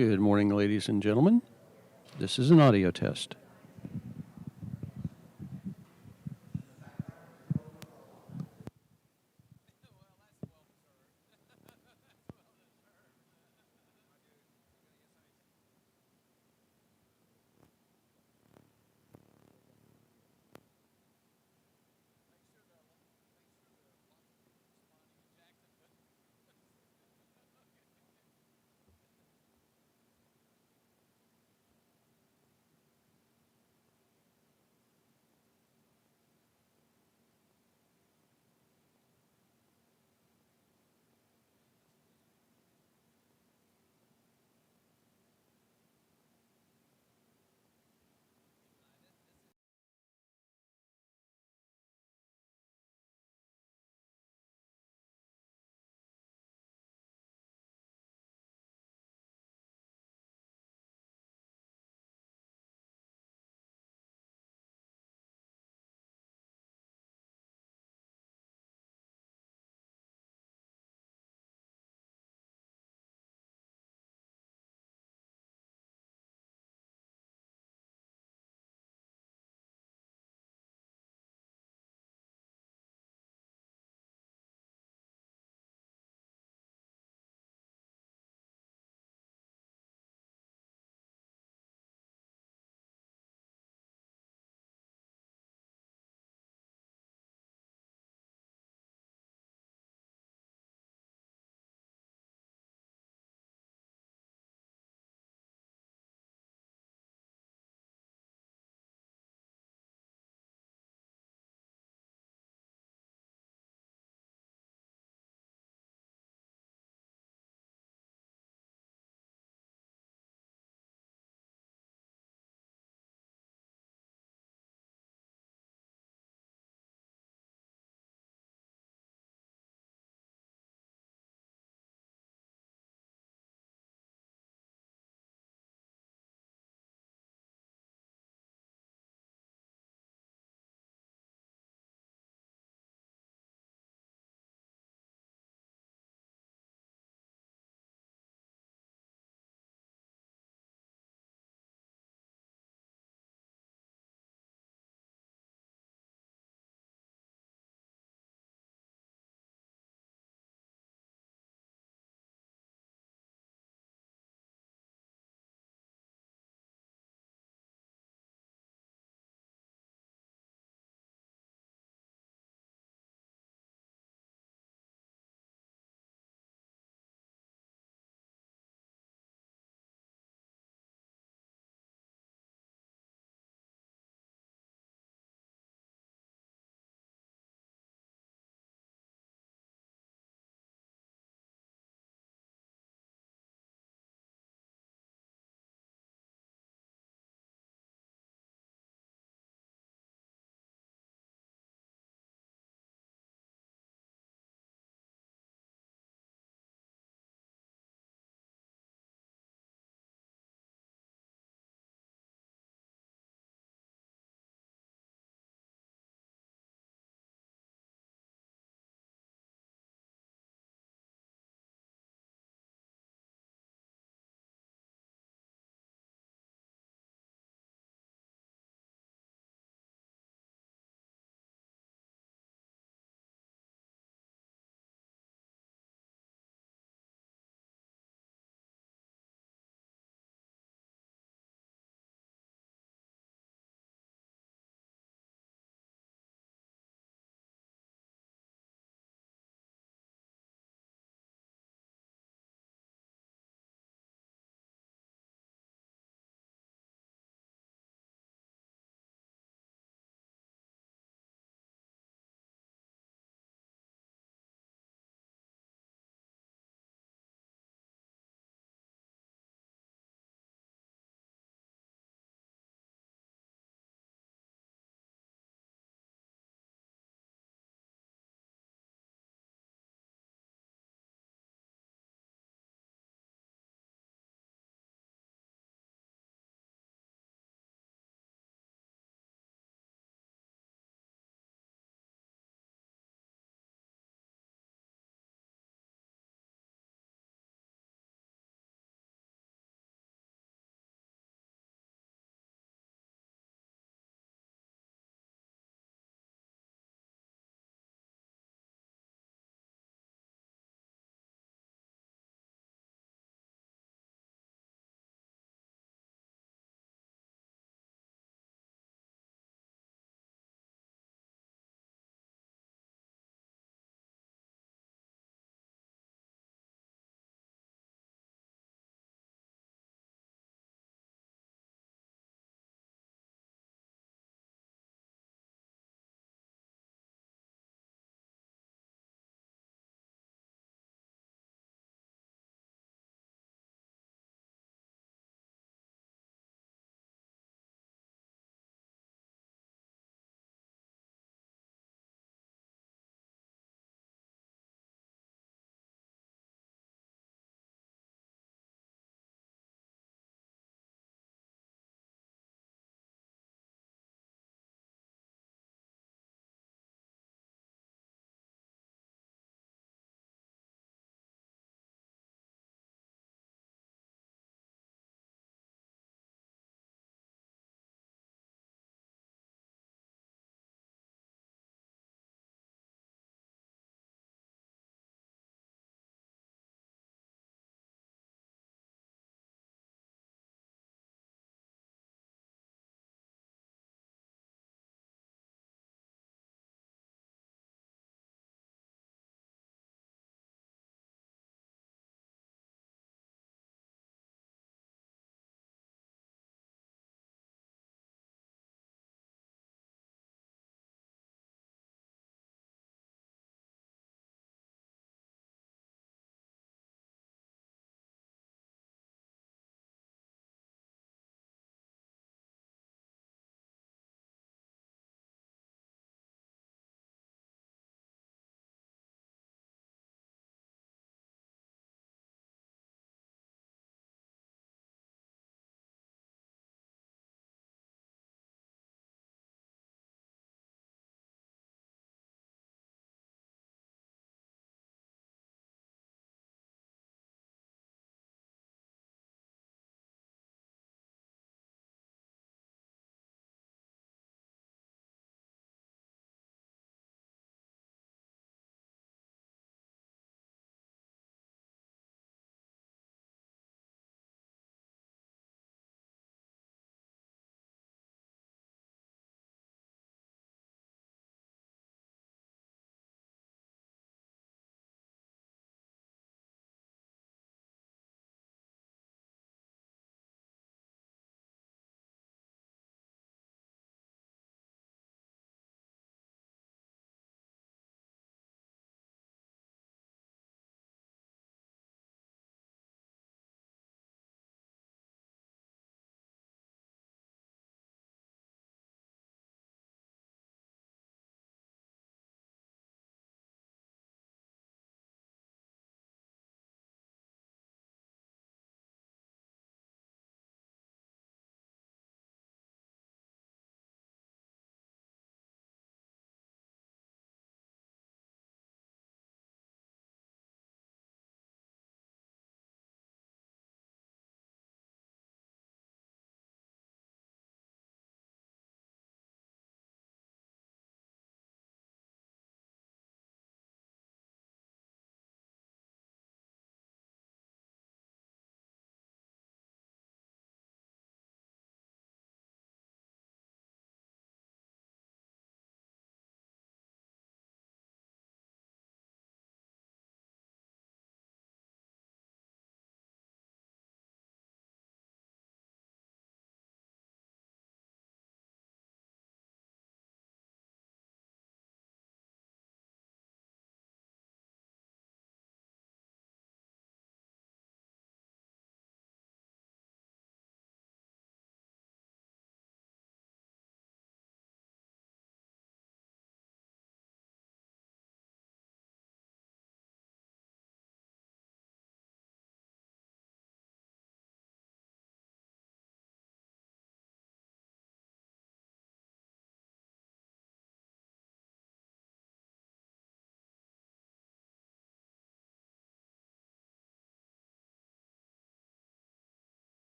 Good morning, ladies and gentlemen. This is an audio test.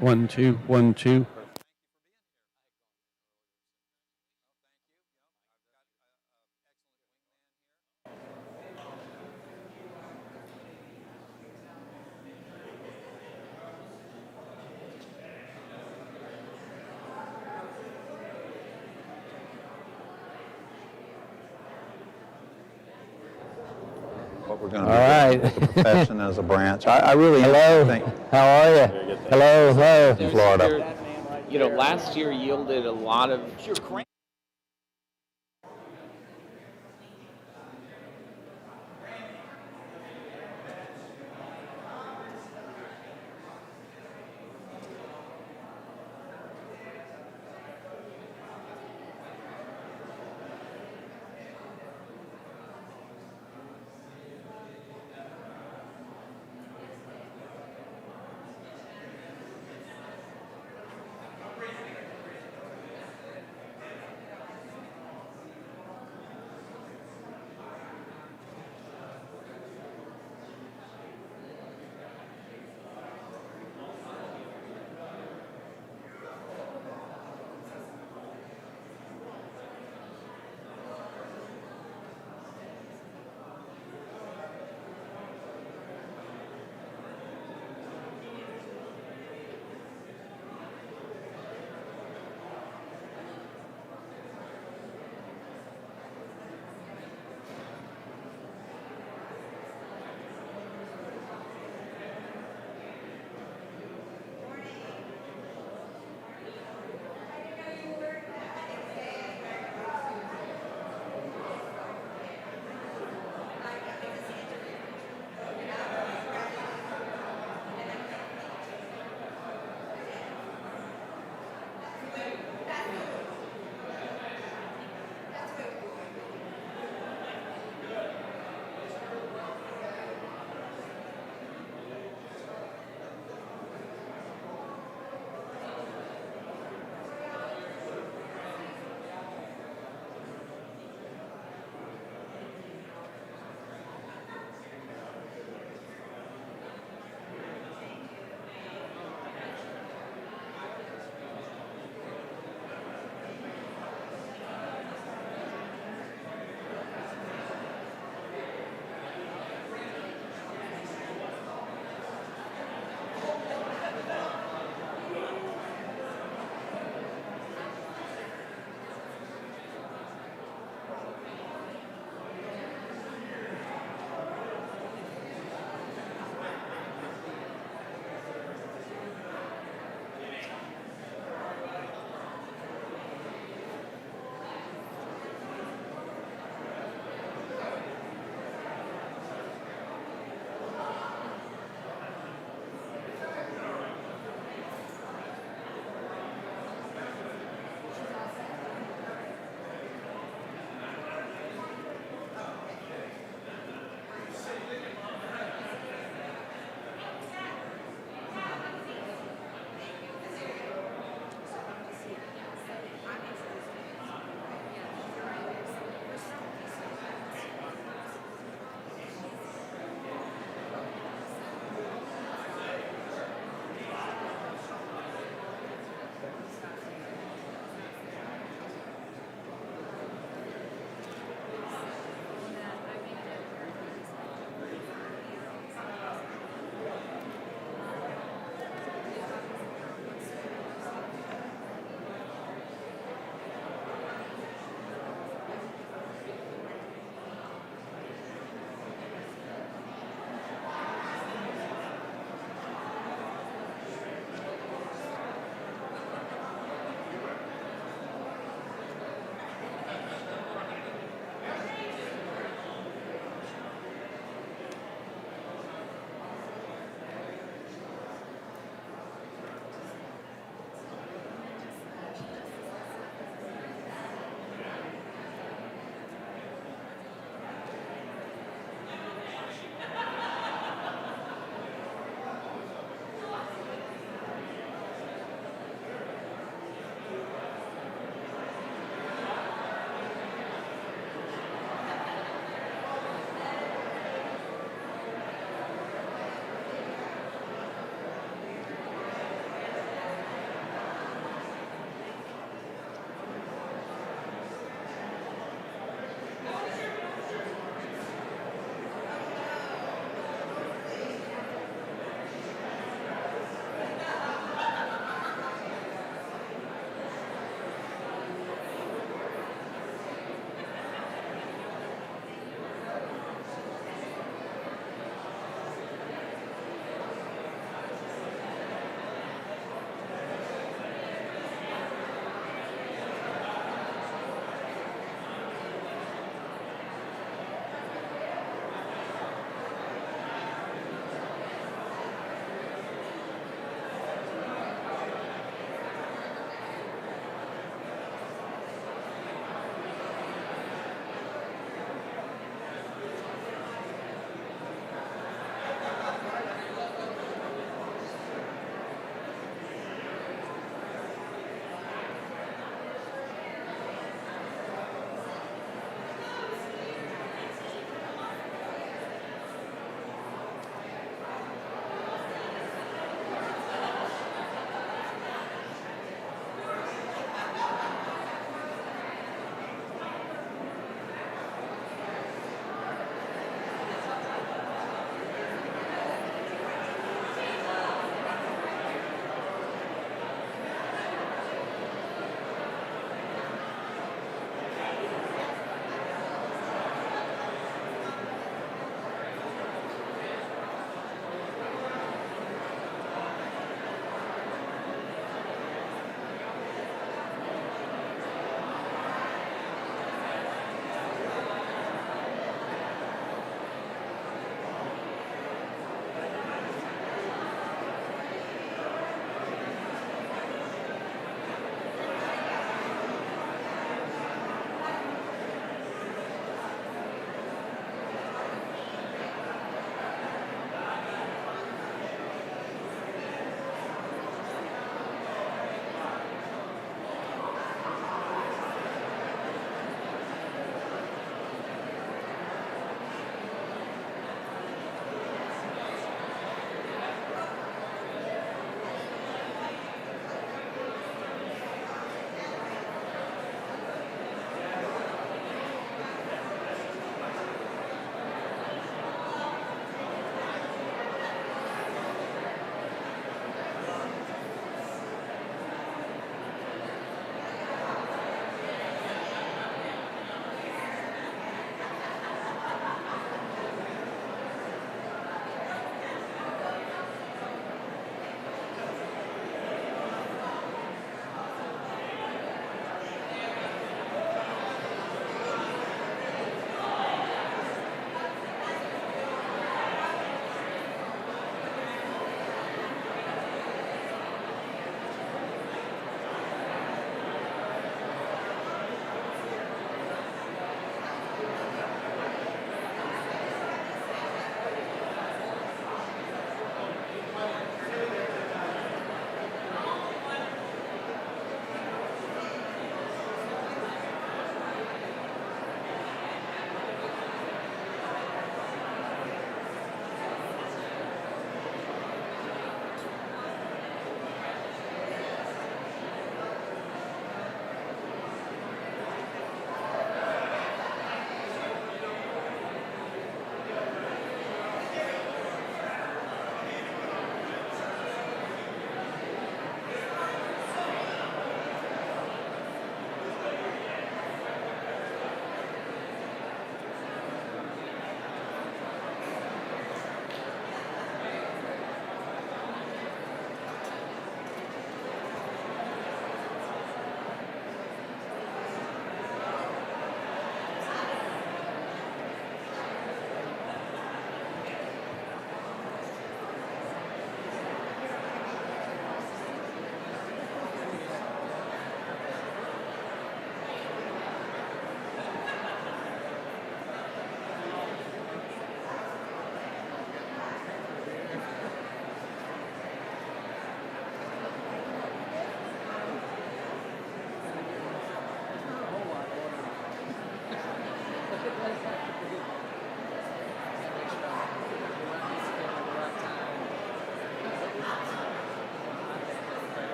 1, 2, 1, 2. What we're going to be doing with the profession as a branch. I really think. How are you? Hello. In Florida. You know, last year yielded a lot of.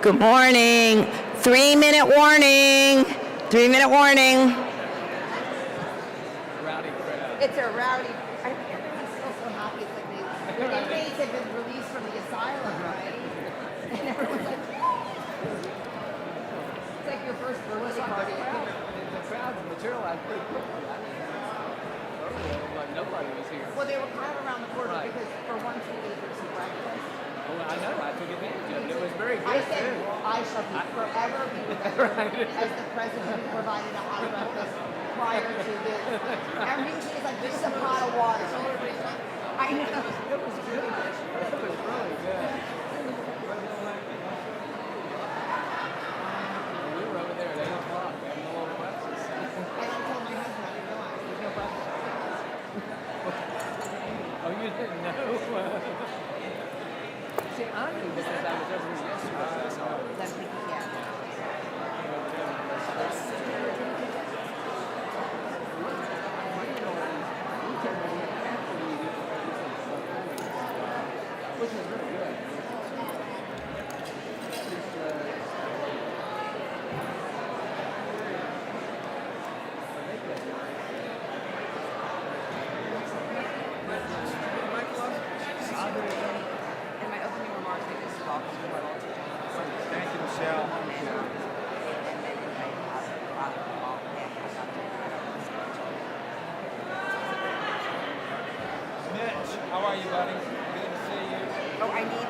Good morning. 3-minute warning. 3-minute warning. It's a rowdy. Everyone's so happy. It's like their inmates have been released from the asylum, right? And everyone's like, it's like your first birthday party. The crowds materialized pretty quickly. Like nobody was here. Well, they were kind of around the corner Right. because for once we ate some breakfast. Oh, I know. I took advantage of it. It was very good. I said, too. I shall forever be remembered as the president who provided a hot breakfast prior to this. Everything is like, this is a pot of water. I know. It was good. It was really good. We were over there at 8 o'clock having a little breakfast. And I told my husband, I didn't realize there's no breakfast. Oh, you didn't know? See, I knew because I was over here yesterday. So That's because, yeah. which was really good. In my opening remarks, I just talked to what all teachers. Thank you, Michelle. Mitch, how are you, buddy? Good to see you. Oh, I need,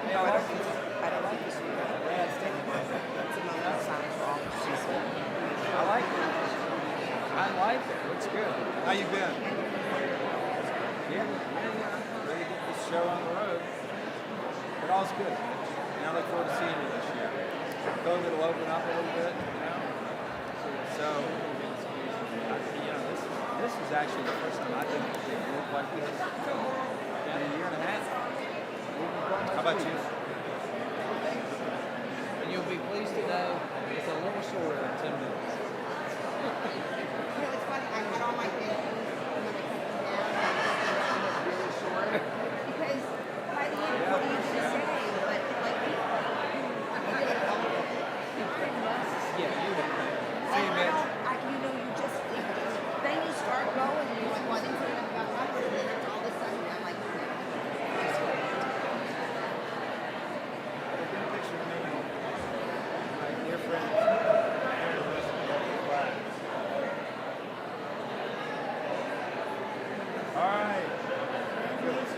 no, I don't like this one. It's a moment of silence for all. I like it. I like it. It's good. How you been? Yeah. Ready to get this show on the road? But all's good, Mitch. And I look forward to seeing you this year. COVID will open up a little bit, you know? So, this is actually the first time I've been in a big group like this in a year and a half. How about you? And you'll be pleased to know it's a little shorter than 10 minutes. You know, it's funny, I had all my thank yous, and then I cut them down, and I just made it really short. Because by the end, what do you just say? But, like, I'm really eloquent. Yeah, you would. See you, Mitch. You know, you just, then you start going, and you're like, well, I didn't say enough about numbers, and then all of a sudden, I'm like, My dear friend. All right. Here, let's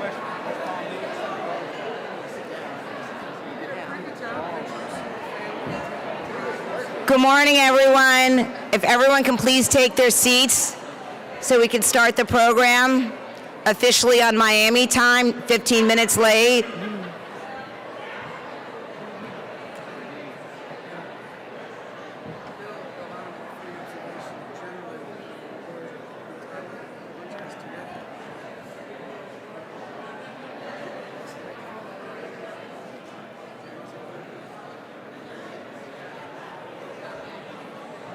West Palm Beach. Good morning, everyone. If everyone can please take their seats so we can start the program officially on Miami time, 15 minutes late.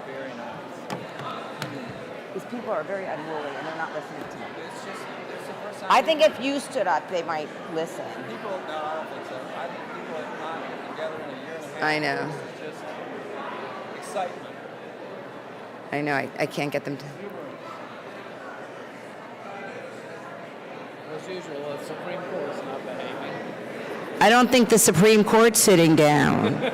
Very nice. these people are very unruly, and they're not listening to me. It's the first time. I think if you stood up, they might listen. People, no, I don't think so. I think people have not been together in a year and a half. I know. This is just excitement. I know, I can't get them to. As usual, the Supreme Court is not behaving. I don't think the Supreme Court's sitting down.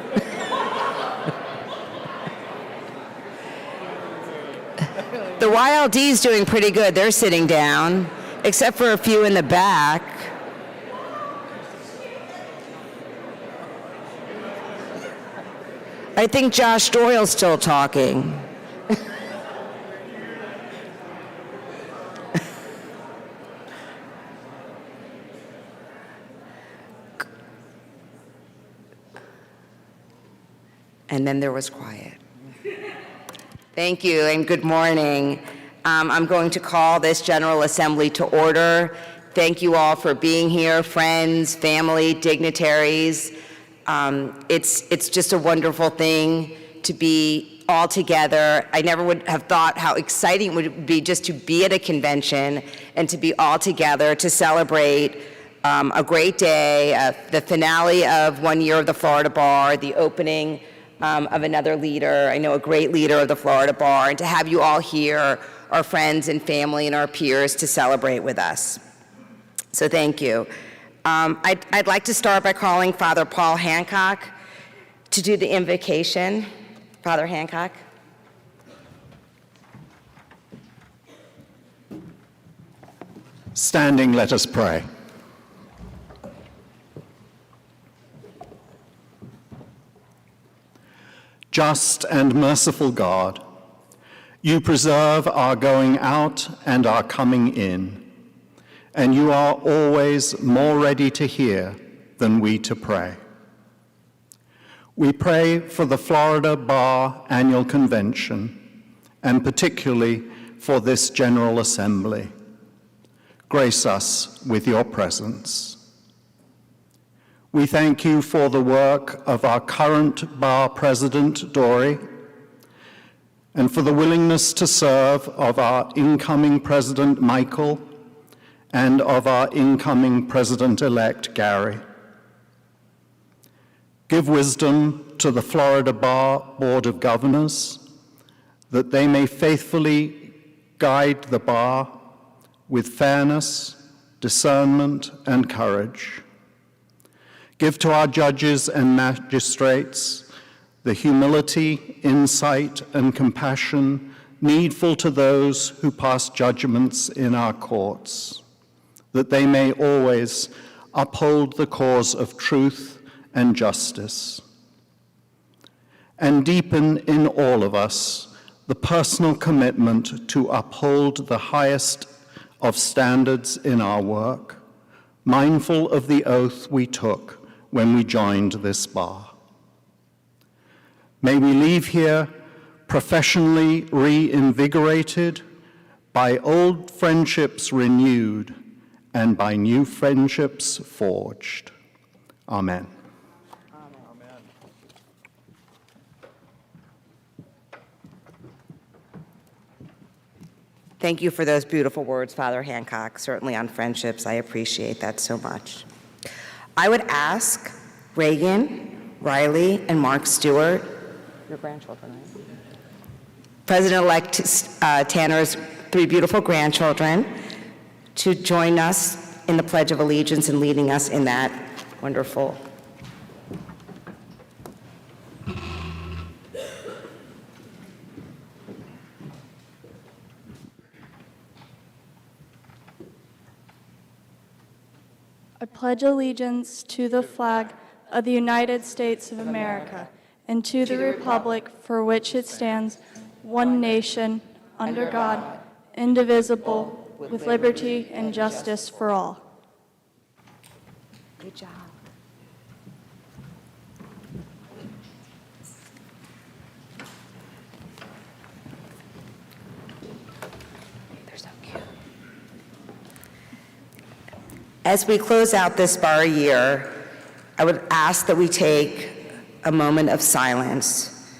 The YLD's doing pretty good. They're sitting down, except for a few in the back. I think Josh Doyle's still talking. And then there was quiet. Thank you and good morning. I'm going to call this General Assembly to order. Thank you all for being here, friends, family, dignitaries. It's just a wonderful thing to be all together. I never would have thought how exciting it would be just to be at a convention and to be all together to celebrate a great day, the finale of 1 year of the Florida Bar, the opening of another leader, I know a great leader of the Florida Bar, and to have you all here, our friends and family and our peers, to celebrate with us. So thank you. I'd like to start by calling Father Paul Hancock to do the invocation. Father Hancock. Standing, let us pray. Just and merciful God, you preserve our going out and our coming in, and you are always more ready to hear than we to pray. We pray for the Florida Bar Annual Convention, and particularly for this General Assembly. Grace us with your presence. We thank you for the work of our current bar president, Dory, and for the willingness to serve of our incoming president, Michael, and of our incoming president-elect, Gary. Give wisdom to the Florida Bar Board of Governors, that they may faithfully guide the bar with fairness, discernment, and courage. Give to our judges and magistrates the humility, insight, and compassion needful to those who pass judgments in our courts, that they may always uphold the cause of truth and justice. And deepen in all of us the personal commitment to uphold the highest of standards in our work, mindful of the oath we took when we joined this bar. May we leave here professionally reinvigorated, by old friendships renewed, and by new friendships forged. Amen. Thank you for those beautiful words, Father Hancock, certainly on friendships. I appreciate that so much. I would ask Reagan, Riley, and Mark Stewart, your grandchildren, right? President-elect Tanner's 3 beautiful grandchildren, to join us in the Pledge of Allegiance and leading us in that wonderful. I pledge allegiance to the flag of the United States of America and to the republic for which it stands, one nation, under God, indivisible, with liberty and justice for all. Good job. They're so cute. As we close out this bar year, I would ask that we take a moment of silence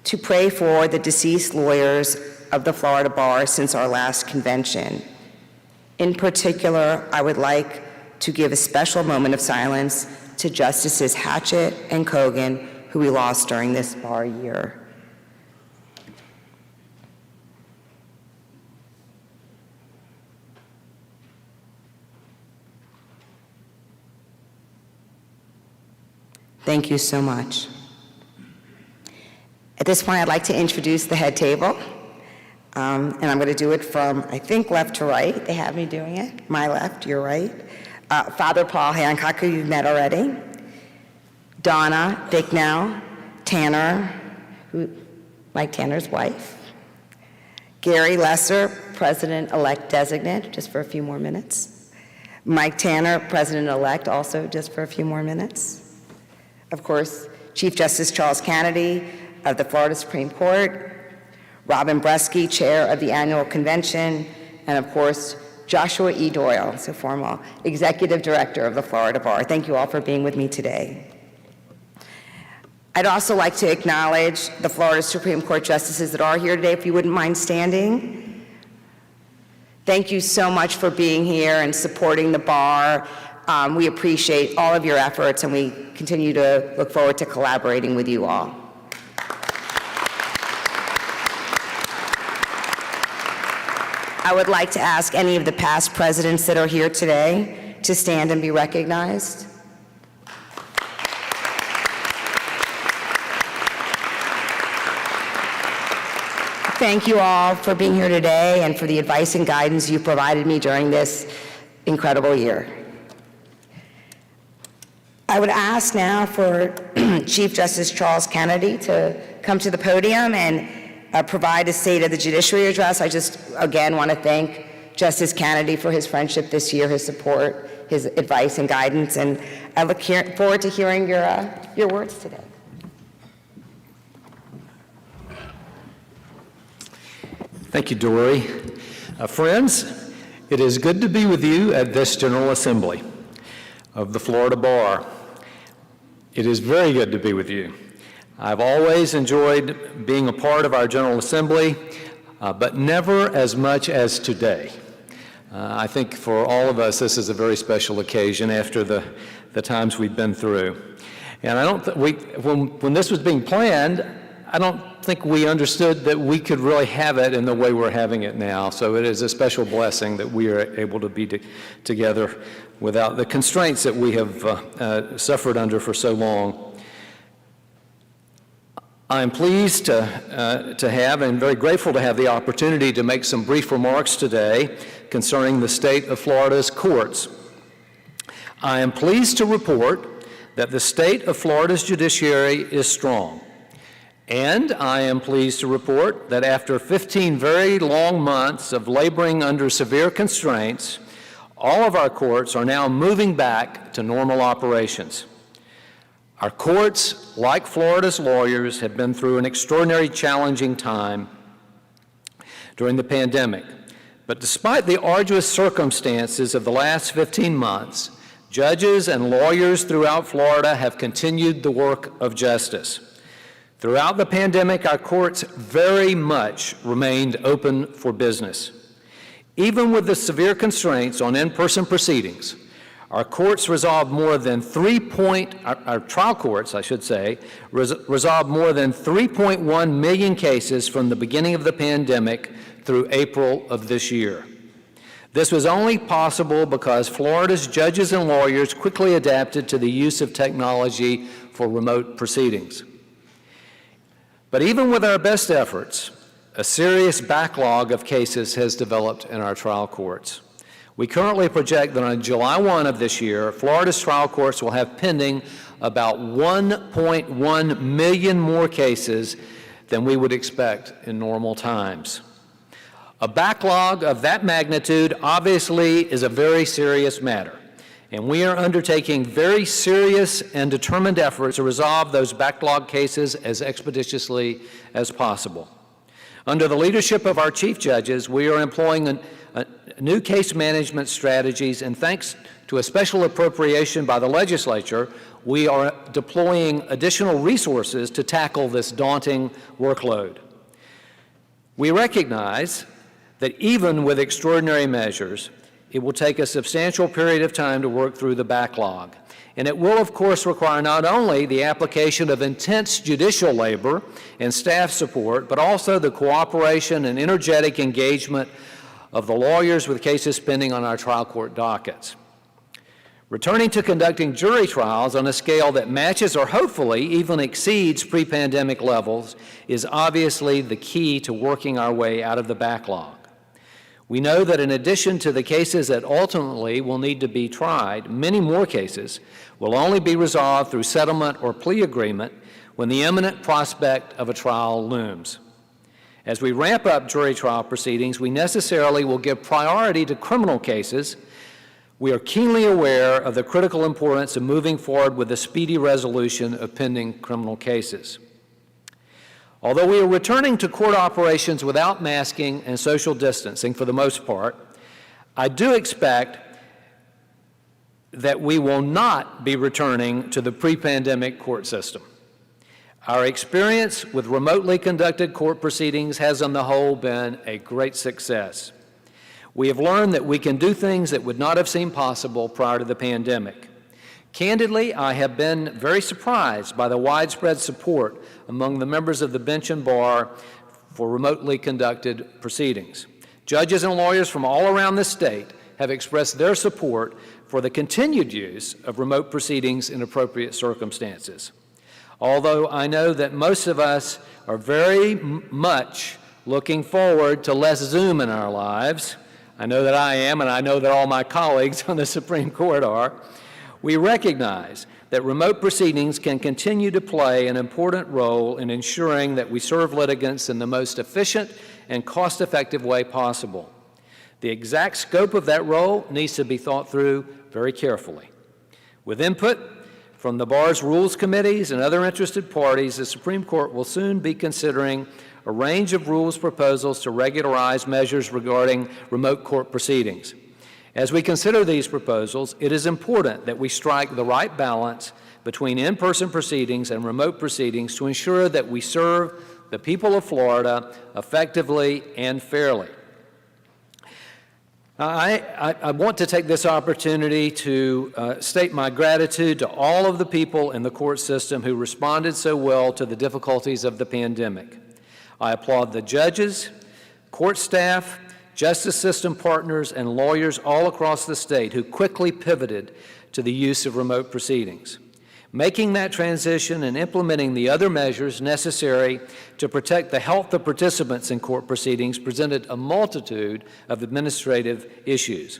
to pray for the deceased lawyers of the Florida Bar since our last convention. In particular, I would like to give a special moment of silence to Justices Hatchett and Kogan, who we lost during this bar year. Thank you so much. At this point, I'd like to introduce the head table. And I'm going to do it from, I think, left to right. They have me doing it. My left, your right. Father Paul Hancock, who you've met already. Donna Bicknell, Tanner, Mike Tanner's wife. Gary Lesser, President-elect designate, just for a few more minutes. Mike Tanner, President-elect, also just for a few more minutes. Of course, Chief Justice Charles Kennedy of the Florida Supreme Court, Robin Bresky, Chair of the Annual Convention, and of course, Joshua E. Doyle, so formal, Executive Director of the Florida Bar. Thank you all for being with me today. I'd also like to acknowledge the Florida Supreme Court justices that are here today, if you wouldn't mind standing. Thank you so much for being here and supporting the bar. We appreciate all of your efforts, and we continue to look forward to collaborating with you all. I would like to ask any of the past presidents that are here today to stand and be recognized. Thank you all for being here today and for the advice and guidance you provided me during this incredible year. I would ask now for Chief Justice Charles Kennedy to come to the podium and provide a State of the Judiciary address. I just, again, want to thank Justice Kennedy for his friendship this year, his support, his advice and guidance, and I look forward to hearing your words today. Thank you, Dory. Friends, it is good to be with you at this General Assembly of the Florida Bar. It is very good to be with you. I've always enjoyed being a part of our General Assembly, but never as much as today. I think for all of us, this is a very special occasion after the times we've been through. And I don't when this was being planned, I don't think we understood that we could really have it in the way we're having it now. So it is a special blessing that we are able to be together without the constraints that we have suffered under for so long. I'm pleased to have and very grateful to have the opportunity to make some brief remarks today concerning the state of Florida's courts. I am pleased to report that the state of Florida's judiciary is strong. And I am pleased to report that after 15 very long months of laboring under severe constraints, all of our courts are now moving back to normal operations. Our courts, like Florida's lawyers, have been through an extraordinarily challenging time during the pandemic. But despite the arduous circumstances of the last 15 months, judges and lawyers throughout Florida have continued the work of justice. Throughout the pandemic, our courts very much remained open for business. Even with the severe constraints on in-person proceedings, our courts resolved more than our trial courts, I should say, resolved more than 3.1 million cases from the beginning of the pandemic through April of this year. This was only possible because Florida's judges and lawyers quickly adapted to the use of technology for remote proceedings. But even with our best efforts, a serious backlog of cases has developed in our trial courts. We currently project that on July 1 of this year, Florida's trial courts will have pending about 1.1 million more cases than we would expect in normal times. A backlog of that magnitude obviously is a very serious matter, and we are undertaking very serious and determined efforts to resolve those backlog cases as expeditiously as possible. Under the leadership of our chief judges, we are employing new case management strategies, and thanks to a special appropriation by the legislature, we are deploying additional resources to tackle this daunting workload. We recognize that even with extraordinary measures, it will take a substantial period of time to work through the backlog. And it will, of course, require not only the application of intense judicial labor and staff support, but also the cooperation and energetic engagement of the lawyers with cases pending on our trial court dockets. Returning to conducting jury trials on a scale that matches or hopefully even exceeds pre-pandemic levels is obviously the key to working our way out of the backlog. We know that in addition to the cases that ultimately will need to be tried, many more cases will only be resolved through settlement or plea agreement when the imminent prospect of a trial looms. As we ramp up jury trial proceedings, we necessarily will give priority to criminal cases We are keenly aware of the critical importance of moving forward with the speedy resolution of pending criminal cases. Although we are returning to court operations without masking and social distancing for the most part, I do expect that we will not be returning to the pre-pandemic court system. Our experience with remotely conducted court proceedings has on the whole been a great success. We have learned that we can do things that would not have seemed possible prior to the pandemic. Candidly, I have been very surprised by the widespread support among the members of the bench and bar for remotely conducted proceedings. Judges and lawyers from all around the state have expressed their support for the continued use of remote proceedings in appropriate circumstances. Although I know that most of us are very much looking forward to less Zoom in our lives, I know that I am, and I know that all my colleagues on the Supreme Court are, we recognize that remote proceedings can continue to play an important role in ensuring that we serve litigants in the most efficient and cost-effective way possible. The exact scope of that role needs to be thought through very carefully. With input from the bar's rules committees and other interested parties, the Supreme Court will soon be considering a range of rules proposals to regularize measures regarding remote court proceedings. As we consider these proposals, it is important that we strike the right balance between in-person proceedings and remote proceedings to ensure that we serve the people of Florida effectively and fairly. I want to take this opportunity to state my gratitude to all of the people in the court system who responded so well to the difficulties of the pandemic. I applaud the judges, court staff, justice system partners, and lawyers all across the state who quickly pivoted to the use of remote proceedings. Making that transition and implementing the other measures necessary to protect the health of participants in court proceedings presented a multitude of administrative issues.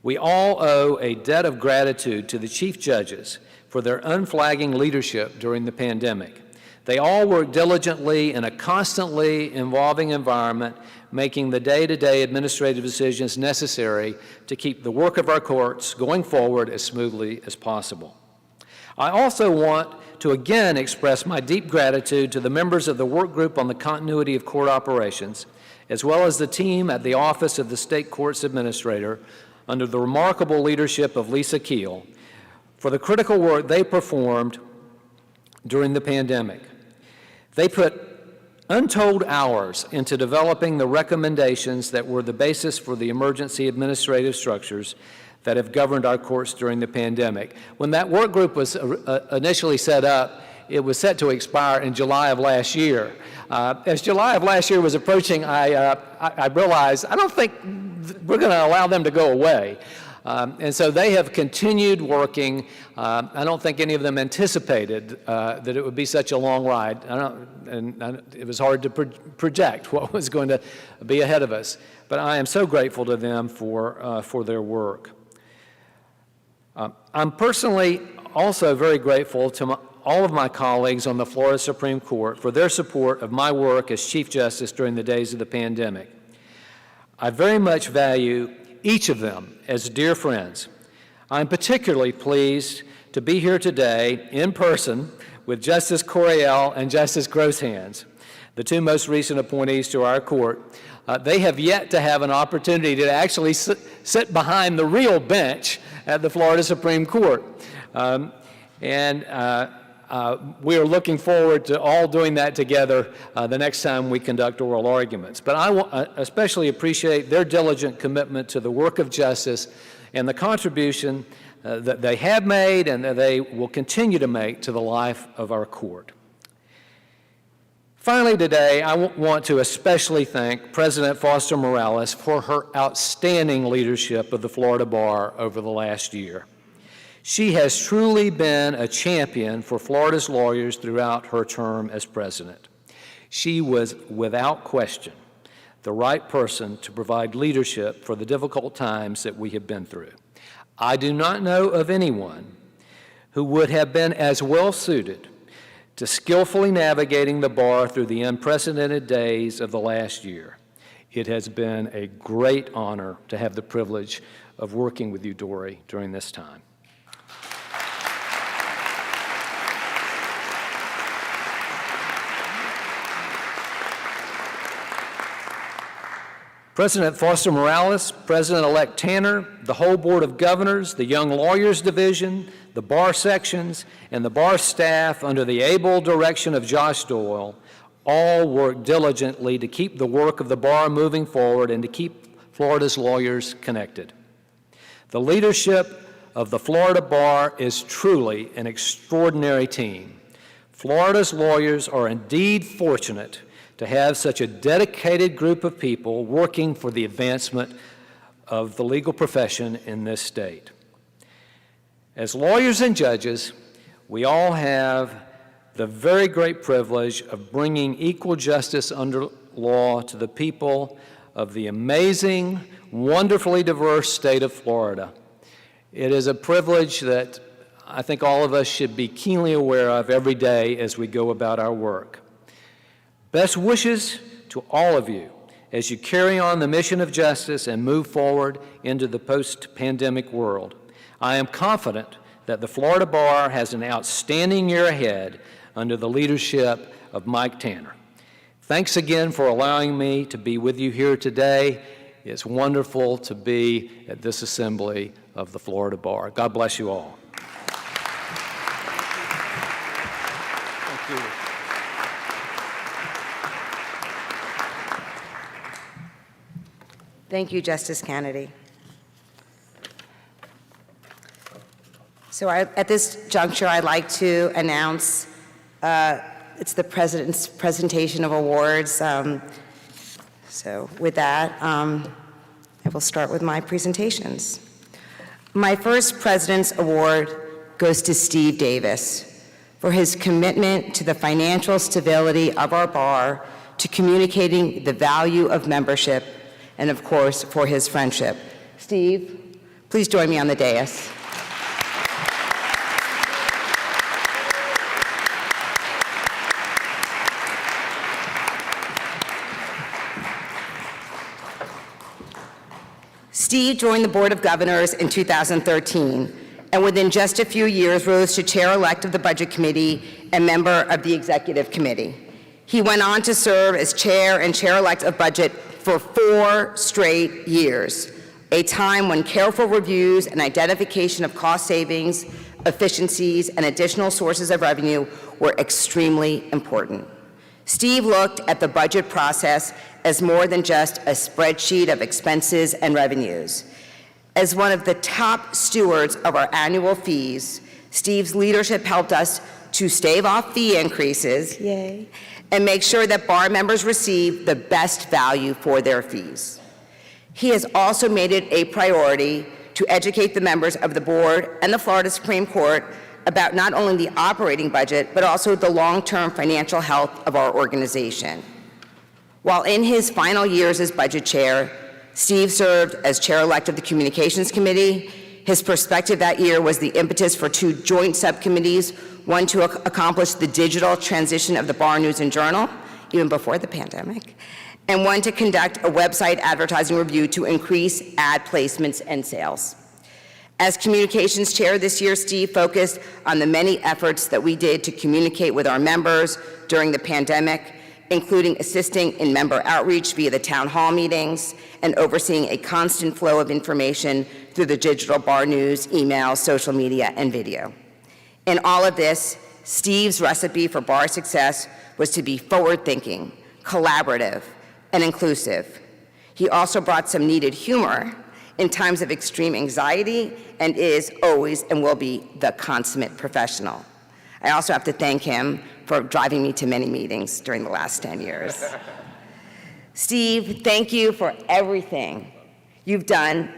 We all owe a debt of gratitude to the chief judges for their unflagging leadership during the pandemic. They all worked diligently in a constantly evolving environment, making the day-to-day administrative decisions necessary to keep the work of our courts going forward as smoothly as possible. I also want to again express my deep gratitude to the members of the work group on the continuity of court operations, as well as the team at the Office of the State Courts Administrator under the remarkable leadership of Lisa Keel for the critical work they performed during the pandemic. They put untold hours into developing the recommendations that were the basis for the emergency administrative structures that have governed our courts during the pandemic. When that work group was initially set up, it was set to expire in July of last year. As July of last year was approaching, I realized I don't think we're going to allow them to go away. And so they have continued working. I don't think any of them anticipated that it would be such a long ride. It was hard to project what was going to be ahead of us. But I am so grateful to them for their work. I'm personally also very grateful to all of my colleagues on the Florida Supreme Court for their support of my work as Chief Justice during the days of the pandemic. I very much value each of them as dear friends. I'm particularly pleased to be here today in person with Justice Coriel and Justice Grosshans, the two most recent appointees to our court. They have yet to have an opportunity to actually sit behind the real bench at the Florida Supreme Court. We are looking forward to all doing that together the next time we conduct oral arguments. But I especially appreciate their diligent commitment to the work of justice and the contribution that they have made and that they will continue to make to the life of our court. Finally today, I want to especially thank President Foster Morales for her outstanding leadership of the Florida Bar over the last year. She has truly been a champion for Florida's lawyers throughout her term as president. She was, without question, the right person to provide leadership for the difficult times that we have been through. I do not know of anyone who would have been as well suited to skillfully navigating the bar through the unprecedented days of the last year. It has been a great honor to have the privilege of working with you, Dory, during this time. President Foster Morales, President-elect Tanner, the whole Board of Governors, the Young Lawyers Division, the bar sections, and the bar staff under the able direction of Josh Doyle all work diligently to keep the work of the bar moving forward and to keep Florida's lawyers connected. The leadership of the Florida Bar is truly an extraordinary team. Florida's lawyers are indeed fortunate to have such a dedicated group of people working for the advancement of the legal profession in this state. As lawyers and judges, we all have the very great privilege of bringing equal justice under law to the people of the amazing, wonderfully diverse state of Florida. It is a privilege that I think all of us should be keenly aware of every day as we go about our work. Best wishes to all of you as you carry on the mission of justice and move forward into the post-pandemic world. I am confident that the Florida Bar has an outstanding year ahead under the leadership of Mike Tanner. Thanks again for allowing me to be with you here today. It's wonderful to be at this assembly of the Florida Bar. God bless you all. Thank you. Thank you, Justice Kennedy. So at this juncture, I'd like to announce it's the President's presentation of awards. So with that, I will start with my presentations. My first President's Award goes to Steve Davis for his commitment to the financial stability of our bar, to communicating the value of membership, and of course, for his friendship. Steve, please join me on the dais. Steve joined the Board of Governors in 2013, and within just a few years rose to chair-elect of the Budget Committee and member of the Executive Committee. He went on to serve as chair and chair-elect of Budget for 4 straight years, a time when careful reviews and identification of cost savings, efficiencies, and additional sources of revenue were extremely important. Steve looked at the budget process as more than just a spreadsheet of expenses and revenues. As one of the top stewards of our annual fees, Steve's leadership helped us to stave off fee increases, yay, and make sure that bar members receive the best value for their fees. He has also made it a priority to educate the members of the board and the Florida Supreme Court about not only the operating budget, but also the long-term financial health of our organization. While in his final years as budget chair, Steve served as chair-elect of the Communications Committee. His perspective that year was the impetus for 2 joint subcommittees, one to accomplish the digital transition of the Bar News and Journal, even before the pandemic, and one to conduct a website advertising review to increase ad placements and sales. As communications chair this year, Steve focused on the many efforts that we did to communicate with our members during the pandemic, including assisting in member outreach via the town hall meetings and overseeing a constant flow of information through the digital bar news, email, social media, and video. In all of this, Steve's recipe for bar success was to be forward-thinking, collaborative, and inclusive. He also brought some needed humor in times of extreme anxiety and is always and will be the consummate professional. I also have to thank him for driving me to many meetings during the last 10 years. Steve, thank you for everything you've done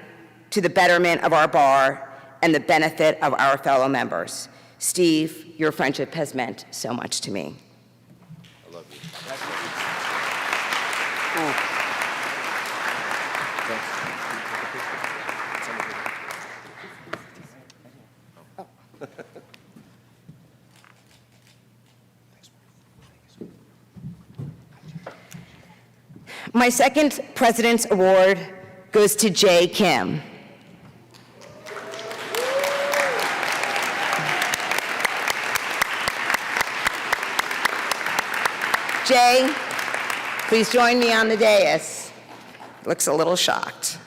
to the betterment of our bar and the benefit of our fellow members. Steve, your friendship has meant so much to me. I love you. My second President's Award goes to Jay Kim. Jay, please join me on the dais. Looks a little shocked.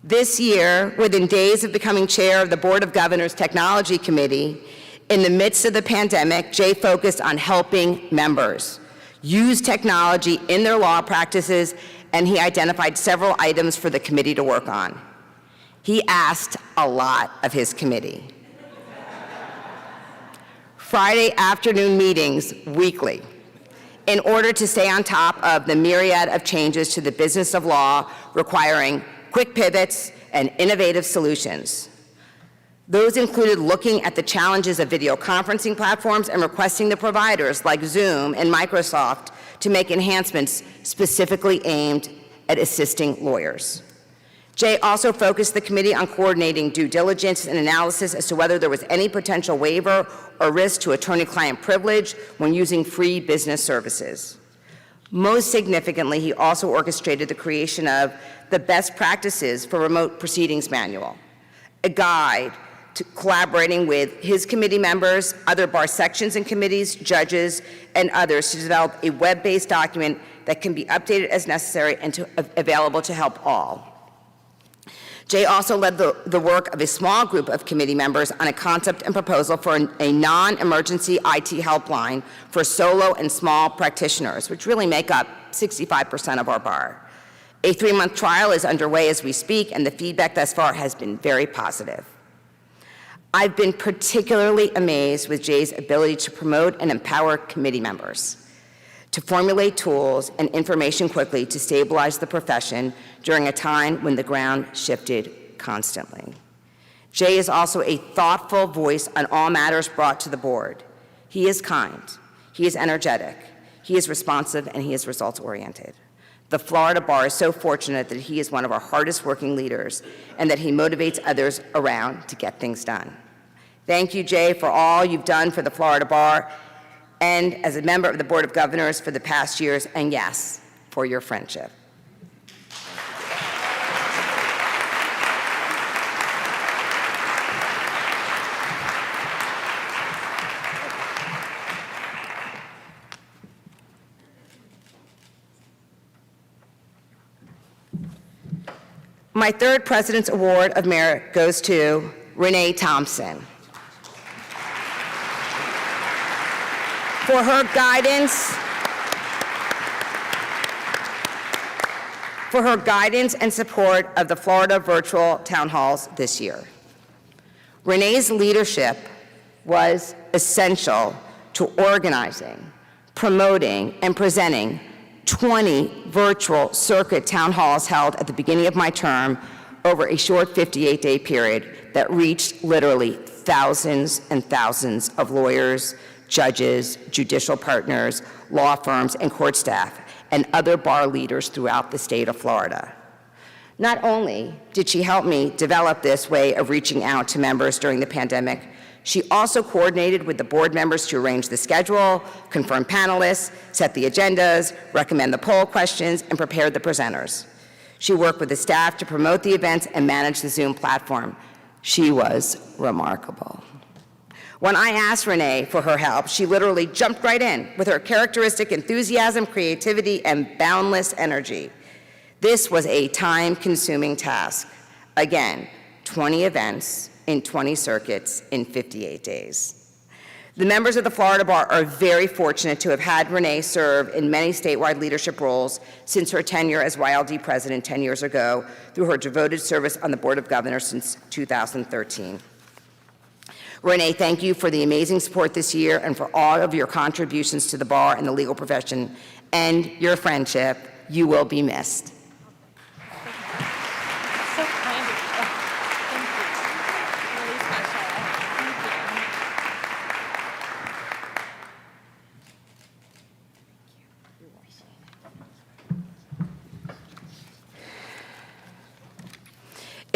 This year, within days of becoming chair of the Board of Governors Technology Committee, in the midst of the pandemic, Jay focused on helping members use technology in their law practices, and he identified several items for the committee to work on. He asked a lot of his committee. Friday afternoon meetings weekly, in order to stay on top of the myriad of changes to the business of law requiring quick pivots and innovative solutions. Those included looking at the challenges of video conferencing platforms and requesting the providers like Zoom and Microsoft to make enhancements specifically aimed at assisting lawyers. Jay also focused the committee on coordinating due diligence and analysis as to whether there was any potential waiver or risk to attorney-client privilege when using free business services. Most significantly, he also orchestrated the creation of the Best Practices for Remote Proceedings Manual, a guide to collaborating with his committee members, other bar sections and committees, judges, and others to develop a web-based document that can be updated as necessary and available to help all. Jay also led the work of a small group of committee members on a concept and proposal for a non-emergency IT helpline for solo and small practitioners, which really make up 65% of our bar. A 3-month trial is underway as we speak, and the feedback thus far has been very positive. I've been particularly amazed with Jay's ability to promote and empower committee members, to formulate tools and information quickly to stabilize the profession during a time when the ground shifted constantly. Jay is also a thoughtful voice on all matters brought to the board. He is kind, he is energetic, he is responsive, and he is results-oriented. The Florida Bar is so fortunate that he is one of our hardest working leaders and that he motivates others around to get things done. Thank you, Jay, for all you've done for the Florida Bar and as a member of the Board of Governors for the past years, and yes, for your friendship. My third President's Award of Merit goes to Renee Thompson. For her guidance and support of the Florida virtual town halls this year. Renee's leadership was essential to organizing, promoting, and presenting 20 virtual circuit town halls held at the beginning of my term over a short 58-day period that reached literally thousands and thousands of lawyers, judges, judicial partners, law firms, and court staff, and other bar leaders throughout the state of Florida. Not only did she help me develop this way of reaching out to members during the pandemic, she also coordinated with the board members to arrange the schedule, confirm panelists, set the agendas, recommend the poll questions, and prepare the presenters. She worked with the staff to promote the events and manage the Zoom platform. She was remarkable. When I asked Renee for her help, she literally jumped right in with her characteristic enthusiasm, creativity, and boundless energy. This was a time-consuming task. Again, 20 events in 20 circuits in 58 days. The members of the Florida Bar are very fortunate to have had Renee serve in many statewide leadership roles since her tenure as YLD president 10 years ago, through her devoted service on the Board of Governors since 2013. Renee, thank you for the amazing support this year and for all of your contributions to the bar and the legal profession, and your friendship. You will be missed. So kind of you. Thank you. Really special. Thank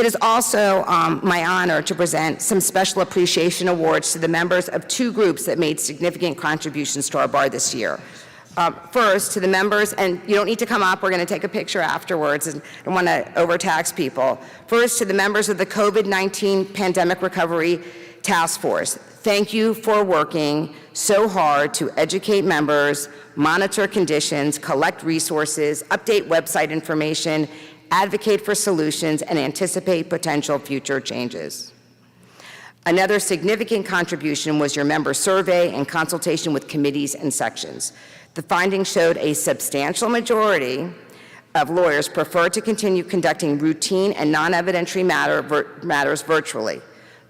It is also my honor to present some special appreciation awards to the members of two groups that made significant contributions to our bar this year. First, to the members, and you don't need to come up, we're going to take a picture afterwards, and I don't want to overtax people. First, to the members of the COVID-19 Pandemic Recovery Task Force, thank you for working so hard to educate members, monitor conditions, collect resources, update website information, advocate for solutions, and anticipate potential future changes. Another significant contribution was your member survey and consultation with committees and sections. The findings showed a substantial majority of lawyers prefer to continue conducting routine and non-evidentiary matters virtually,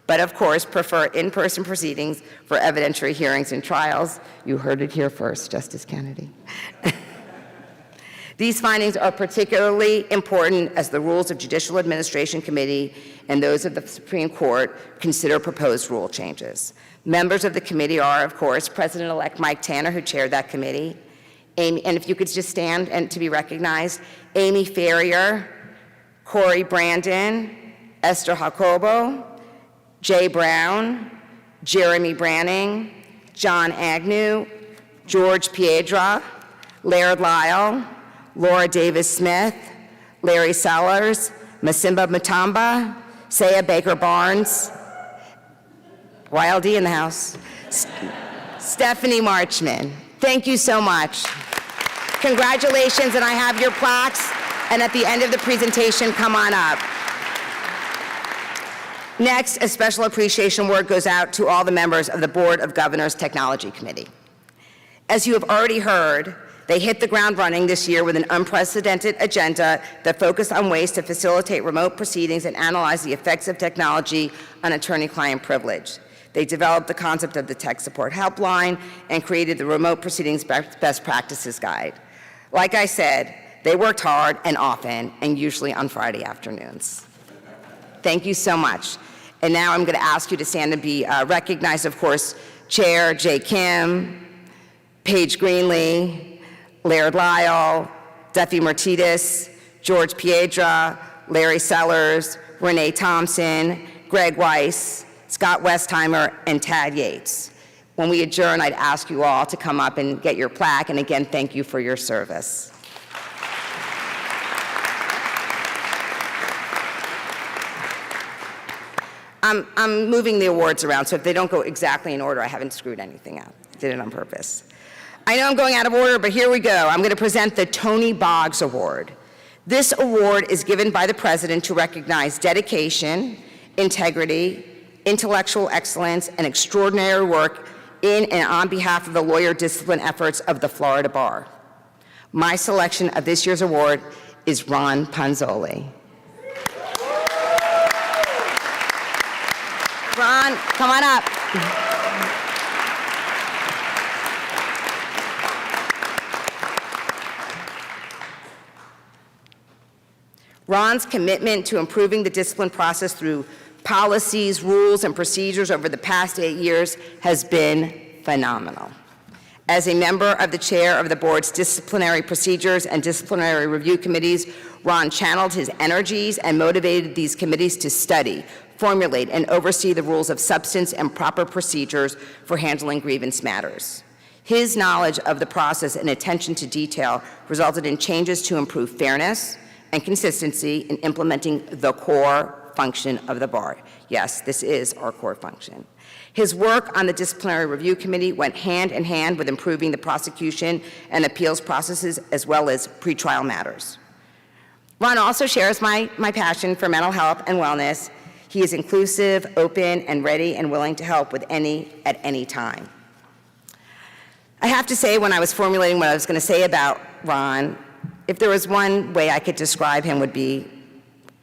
but of course prefer in-person proceedings for evidentiary hearings and trials. You heard it here first, Justice Kennedy. These findings are particularly important as the Rules of Judicial Administration Committee and those of the Supreme Court consider proposed rule changes. Members of the committee are, of course, President-elect Mike Tanner, who chaired that committee, Amy, and if you could just stand and to be recognized, Amy Ferrier, Corey Brandon, Esther Jacobo, Jay Brown, Jeremy Branning, John Agnew, George Piedra, Laird Lyle, Laura Davis-Smith, Larry Sellers, Masimba Matamba, Saya Baker-Barnes, YLD in the house, Stephanie Marchman. Thank you so much. Congratulations, and I have your plaques, and at the end of the presentation, come on up. Next, a special appreciation word goes out to all the members of the Board of Governors Technology Committee. As you have already heard, they hit the ground running this year with an unprecedented agenda that focused on ways to facilitate remote proceedings and analyze the effects of technology on attorney-client privilege. They developed the concept of the Tech Support Helpline and created the Remote Proceedings Best Practices Guide. Like I said, they worked hard and often, and usually on Friday afternoons. Thank you so much. And now I'm going to ask you to stand and be recognized. Of course, Chair Jay Kim, Paige Greenlee, Laird Lyle, Duffy Martinez, George Piedra, Larry Sellers, Renee Thompson, Greg Weiss, Scott Westheimer, and Tad Yates. When we adjourn, I'd ask you all to come up and get your plaque, and again, thank you for your service. I'm moving the awards around, so if they don't go exactly in order, I haven't screwed anything up. I did it on purpose. I know I'm going out of order, but here we go. I'm going to present the Tony Boggs Award. This award is given by the President to recognize dedication, integrity, intellectual excellence, and extraordinary work in and on behalf of the lawyer discipline efforts of the Florida Bar. My selection of this year's award is Ron Panzoli. Ron, come on up. Ron's commitment to improving the discipline process through policies, rules, and procedures over the past 8 years has been phenomenal. As a member of the chair of the board's disciplinary procedures and disciplinary review committees, Ron channeled his energies and motivated these committees to study, formulate, and oversee the rules of substance and proper procedures for handling grievance matters. His knowledge of the process and attention to detail resulted in changes to improve fairness and consistency in implementing the core function of the bar. Yes, this is our core function. His work on the Disciplinary Review Committee went hand in hand with improving the prosecution and appeals processes as well as pretrial matters. Ron also shares my passion for mental health and wellness. He is inclusive, open, and ready and willing to help with at any time. I have to say, when I was formulating what I was going to say about Ron, if there was one way I could describe him would be,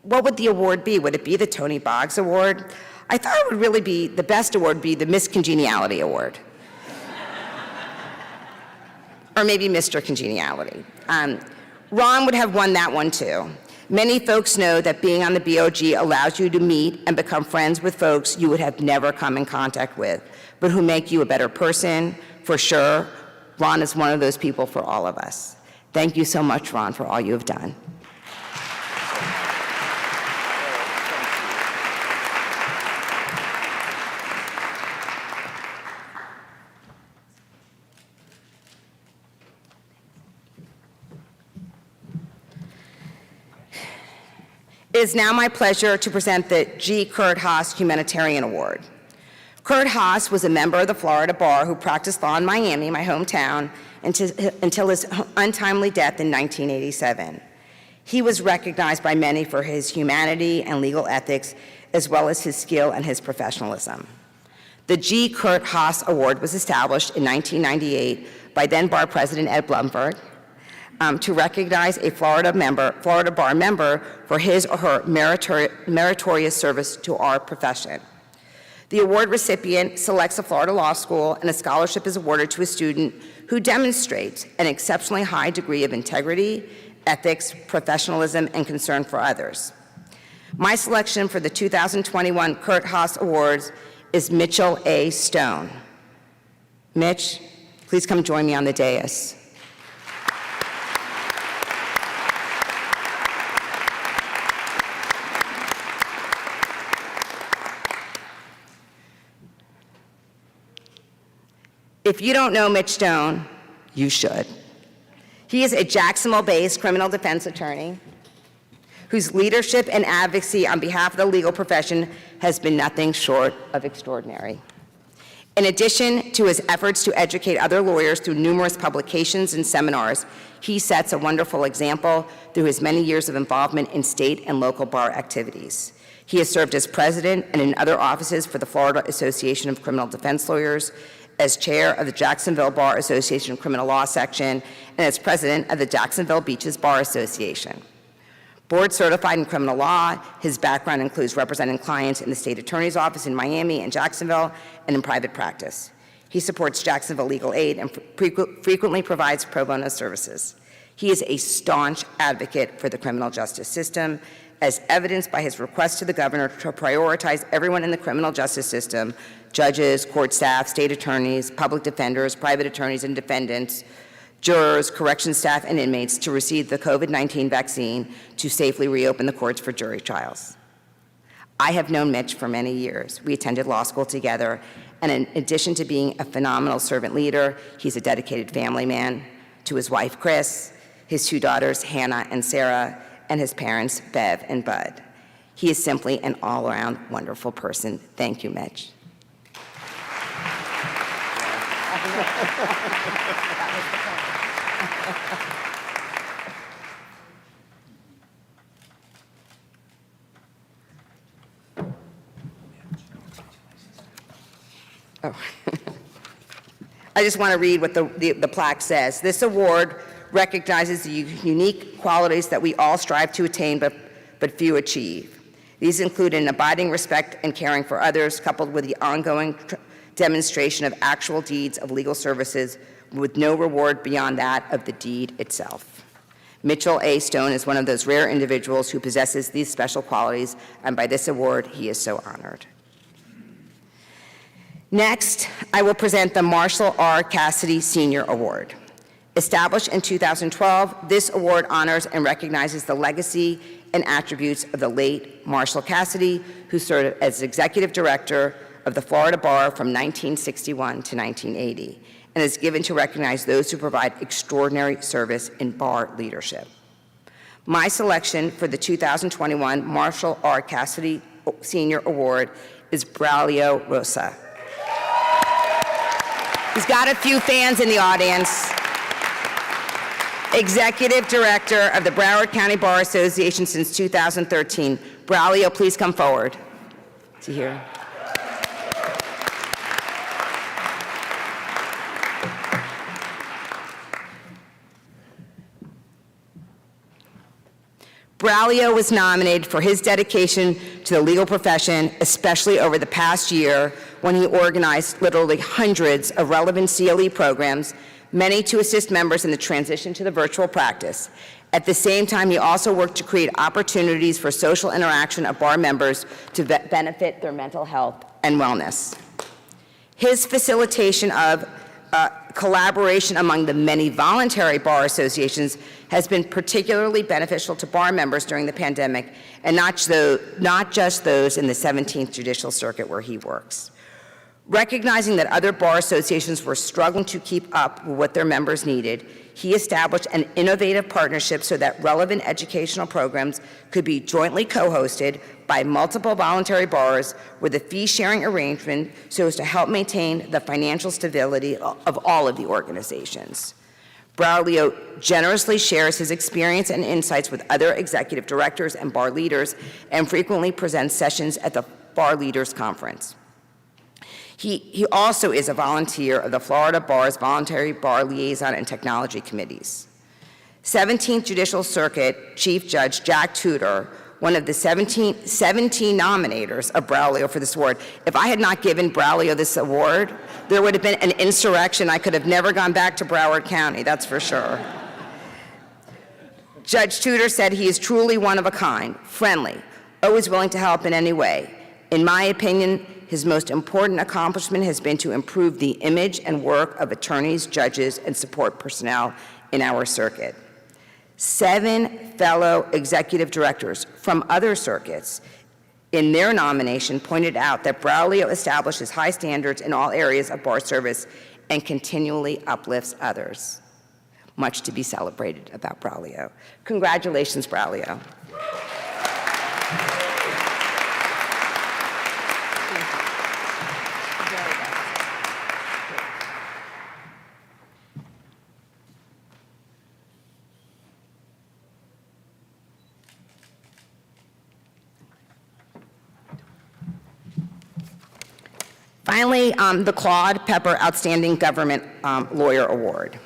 what would the award be? Would it be the Tony Boggs Award? I thought it would really be, the best award would be the Miss Congeniality Award. Or maybe Mr. Congeniality. Ron would have won that one too. Many folks know that being on the BOG allows you to meet and become friends with folks you would have never come in contact with, but who make you a better person, for sure. Ron is one of those people for all of us. Thank you so much, Ron, for all you have done. It is now my pleasure to present the G. Kurt Haas Humanitarian Award. Kurt Haas was a member of the Florida Bar who practiced law in Miami, my hometown, until his untimely death in 1987. He was recognized by many for his humanity and legal ethics, as well as his skill and his professionalism. The G. Kurt Haas Award was established in 1998 by then Bar President Ed Blumberg to recognize a Florida Bar member for his or her meritorious service to our profession. The award recipient selects a Florida law school, and a scholarship is awarded to a student who demonstrates an exceptionally high degree of integrity, ethics, professionalism, and concern for others. My selection for the 2021 Kurt Haas Awards is Mitchell A. Stone. Mitch, please come join me on the dais. If you don't know Mitch Stone, you should. He is a Jacksonville-based criminal defense attorney whose leadership and advocacy on behalf of the legal profession has been nothing short of extraordinary. In addition to his efforts to educate other lawyers through numerous publications and seminars, he sets a wonderful example through his many years of involvement in state and local bar activities. He has served as president and in other offices for the Florida Association of Criminal Defense Lawyers, as chair of the Jacksonville Bar Association Criminal Law Section, and as president of the Jacksonville Beaches Bar Association. Board certified in criminal law, his background includes representing clients in the state attorney's office in Miami and Jacksonville and in private practice. He supports Jacksonville Legal Aid and frequently provides pro bono services. He is a staunch advocate for the criminal justice system, as evidenced by his request to the governor to prioritize everyone in the criminal justice system, judges, court staff, state attorneys, public defenders, private attorneys and defendants, jurors, corrections staff, and inmates to receive the COVID-19 vaccine to safely reopen the courts for jury trials. I have known Mitch for many years. We attended law school together, and in addition to being a phenomenal servant leader, he's a dedicated family man to his wife, Chris, his two daughters, Hannah and Sarah, and his parents, Bev and Bud. He is simply an all-around wonderful person. Thank you, Mitch. Oh. I just want to read what the plaque says. This award recognizes the unique qualities that we all strive to attain but few achieve. These include an abiding respect and caring for others, coupled with the ongoing demonstration of actual deeds of legal services with no reward beyond that of the deed itself. Mitchell A. Stone is one of those rare individuals who possesses these special qualities, and by this award, he is so honored. Next, I will present the Marshall R. Cassidy Senior Award. Established in 2012, this award honors and recognizes the legacy and attributes of the late Marshall Cassidy, who served as executive director of the Florida Bar from 1961 to 1980, and is given to recognize those who provide extraordinary service in bar leadership. My selection for the 2021 Marshall R. Cassidy Senior Award is Braulio Rosa. He's got a few fans in the audience. Executive Director of the Broward County Bar Association since 2013. Braulio, please come forward. Is he here? Braulio was nominated for his dedication to the legal profession, especially over the past year when he organized literally hundreds of relevant CLE programs, many to assist members in the transition to the virtual practice. At the same time, he also worked to create opportunities for social interaction of bar members to benefit their mental health and wellness. His facilitation of collaboration among the many voluntary bar associations has been particularly beneficial to bar members during the pandemic, and not just those in the 17th Judicial Circuit where he works. Recognizing that other bar associations were struggling to keep up with what their members needed, he established an innovative partnership so that relevant educational programs could be jointly co-hosted by multiple voluntary borrowers with a fee-sharing arrangement so as to help maintain the financial stability of all of the organizations. Braulio generously shares his experience and insights with other executive directors and bar leaders and frequently presents sessions at the Bar Leaders Conference. He also is a volunteer of the Florida Bar's Voluntary Bar Liaison and Technology Committees. 17th Judicial Circuit Chief Judge Jack Tudor, one of the 17 nominators of Braulio for this award. If I had not given Braulio this award, there would have been an insurrection. I could have never gone back to Broward County, that's for sure. Judge Tudor said he is truly one of a kind, friendly, always willing to help in any way. In my opinion, his most important accomplishment has been to improve the image and work of attorneys, judges, and support personnel in our circuit. 7 fellow executive directors from other circuits in their nomination pointed out that Braulio establishes high standards in all areas of bar service and continually uplifts others. Much to be celebrated about Braulio. Congratulations, Braulio. Finally, the Claude Pepper Outstanding Government Lawyer Award.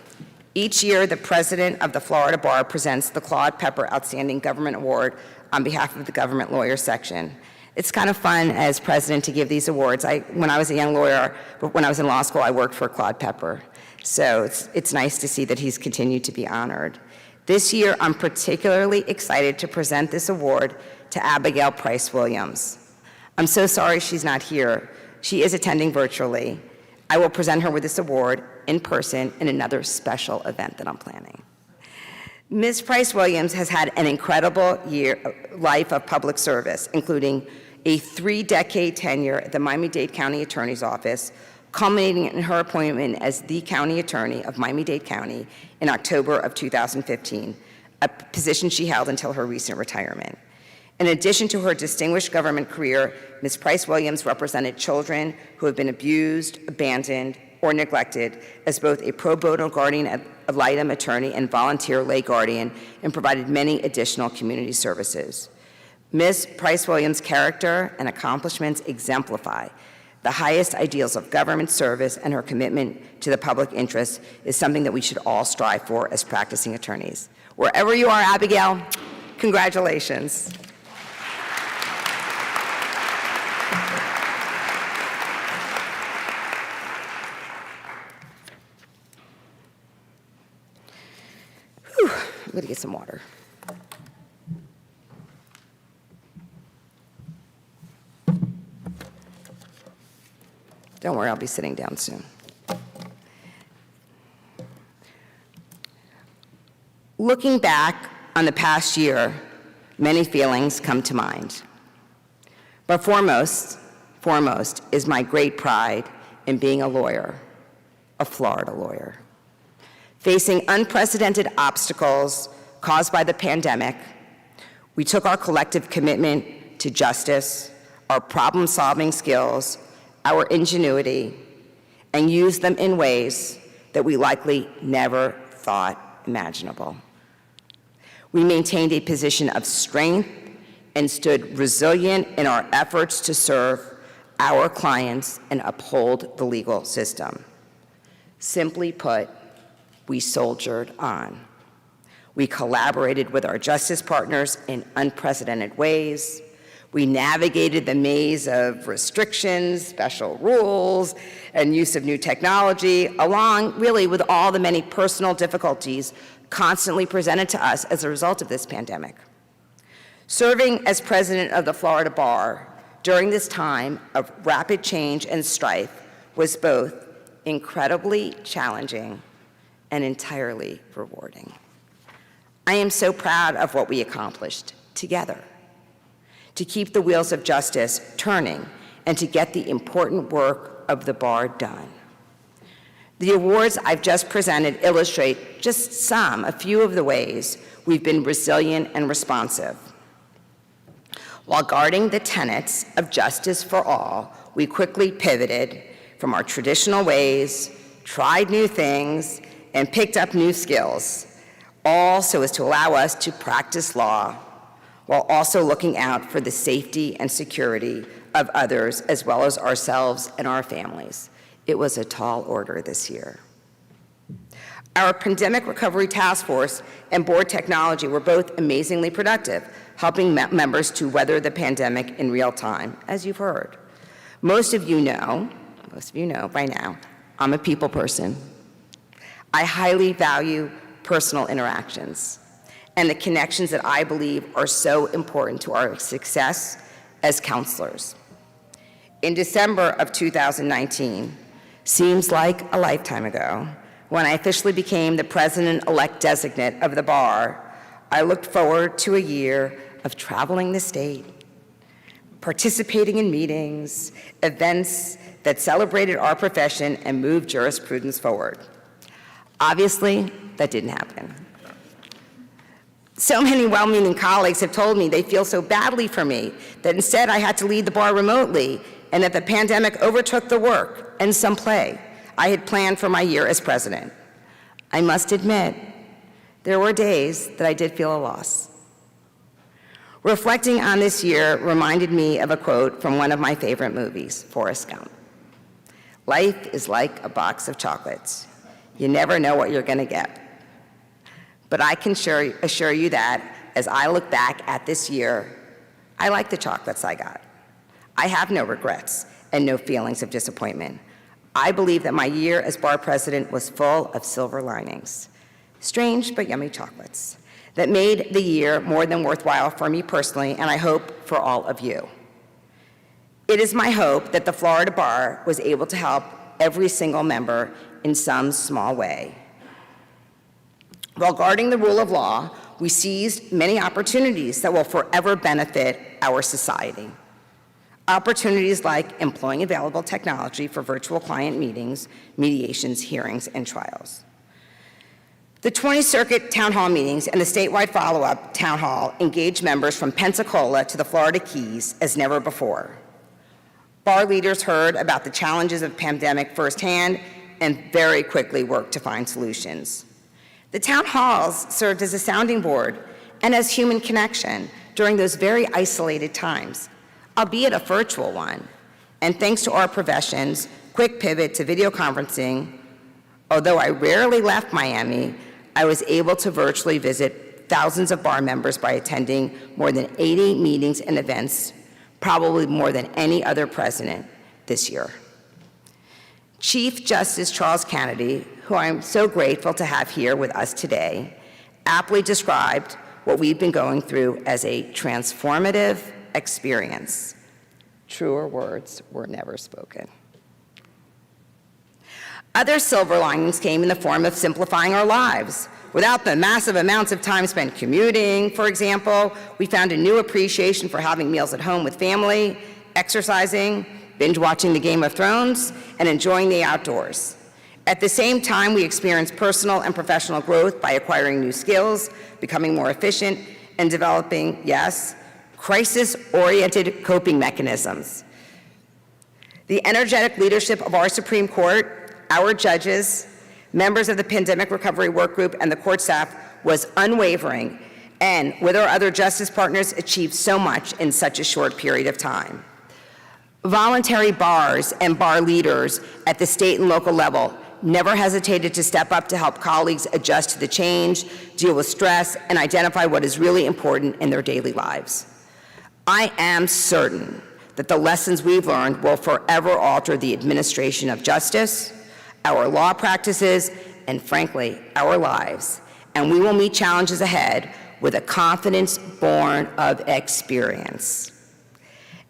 Each year, the president of the Florida Bar presents the Claude Pepper Outstanding Government Award on behalf of the government lawyer section. It's kind of fun as president to give these awards. When I was a young lawyer, when I was in law school, I worked for Claude Pepper. So it's nice to see that he's continued to be honored. This year, I'm particularly excited to present this award to Abigail Price Williams. I'm so sorry she's not here. She is attending virtually. I will present her with this award in person in another special event that I'm planning. Ms. Price Williams has had an incredible life of public service, including a 3-decade tenure at the Miami-Dade County Attorney's Office, culminating in her appointment as the County Attorney of Miami-Dade County in October of 2015, a position she held until her recent retirement. In addition to her distinguished government career, Ms. Price Williams represented children who have been abused, abandoned, or neglected as both a pro bono guardian ad litem attorney and volunteer lay guardian, and provided many additional community services. Ms. Price Williams' character and accomplishments exemplify the highest ideals of government service, and her commitment to the public interest is something that we should all strive for as practicing attorneys. Wherever you are, Abigail, congratulations. I'm going to get some water. Don't worry, I'll be sitting down soon. Looking back on the past year, many feelings come to mind. But foremost is my great pride in being a lawyer, a Florida lawyer. Facing unprecedented obstacles caused by the pandemic, we took our collective commitment to justice, our problem-solving skills, our ingenuity, and used them in ways that we likely never thought imaginable. We maintained a position of strength and stood resilient in our efforts to serve our clients and uphold the legal system. Simply put, we soldiered on. We collaborated with our justice partners in unprecedented ways. We navigated the maze of restrictions, special rules, and use of new technology, along really with all the many personal difficulties constantly presented to us as a result of this pandemic. Serving as president of the Florida Bar during this time of rapid change and strife was both incredibly challenging and entirely rewarding. I am so proud of what we accomplished together, to keep the wheels of justice turning and to get the important work of the bar done. The awards I've just presented illustrate just a few of the ways we've been resilient and responsive. While guarding the tenets of justice for all, we quickly pivoted from our traditional ways, tried new things, and picked up new skills, all so as to allow us to practice law while also looking out for the safety and security of others as well as ourselves and our families. It was a tall order this year. Our Pandemic Recovery Task Force and Board Technology were both amazingly productive, helping members to weather the pandemic in real time, as you've heard. Most of you know by now, I'm a people person. I highly value personal interactions and the connections that I believe are so important to our success as counselors. In December of 2019, seems like a lifetime ago, when I officially became the president-elect designate of the bar, I looked forward to a year of traveling the state, participating in meetings, events that celebrated our profession and moved jurisprudence forward. Obviously, that didn't happen. So many well-meaning colleagues have told me they feel so badly for me that instead I had to lead the bar remotely and that the pandemic overtook the work and some play I had planned for my year as president. I must admit, there were days that I did feel a loss. Reflecting on this year reminded me of a quote from one of my favorite movies, Forrest Gump. Life is like a box of chocolates. You never know what you're gonna get. But I can assure you that as I look back at this year, I like the chocolates I got. I have no regrets and no feelings of disappointment. I believe that my year as bar president was full of silver linings, strange but yummy chocolates that made the year more than worthwhile for me personally, and I hope for all of you. It is my hope that the Florida Bar was able to help every single member in some small way. While guarding the rule of law, we seized many opportunities that will forever benefit our society. Opportunities like employing available technology for virtual client meetings, mediations, hearings, and trials. The 20th Circuit Town Hall meetings and the statewide follow-up Town Hall engaged members from Pensacola to the Florida Keys as never before. Bar leaders heard about the challenges of the pandemic firsthand and very quickly worked to find solutions. The town halls served as a sounding board and as human connection during those very isolated times, albeit a virtual one. And thanks to our profession's quick pivot to video conferencing, although I rarely left Miami, I was able to virtually visit thousands of bar members by attending more than 80 meetings and events, probably more than any other president this year. Chief Justice Charles Kennedy, who I'm so grateful to have here with us today, aptly described what we've been going through as a transformative experience. Truer words were never spoken. Other silver linings came in the form of simplifying our lives. Without the massive amounts of time spent commuting, for example, we found a new appreciation for having meals at home with family, exercising, binge watching the Game of Thrones, and enjoying the outdoors. At the same time, we experienced personal and professional growth by acquiring new skills, becoming more efficient, and developing, yes, crisis-oriented coping mechanisms. The energetic leadership of our Supreme Court, our judges, members of the Pandemic Recovery Work Group, and the court staff was unwavering, and with our other justice partners, achieved so much in such a short period of time. Voluntary bars and bar leaders at the state and local level never hesitated to step up to help colleagues adjust to the change, deal with stress, and identify what is really important in their daily lives. I am certain that the lessons we've learned will forever alter the administration of justice, our law practices, and frankly, our lives. And we will meet challenges ahead with a confidence born of experience.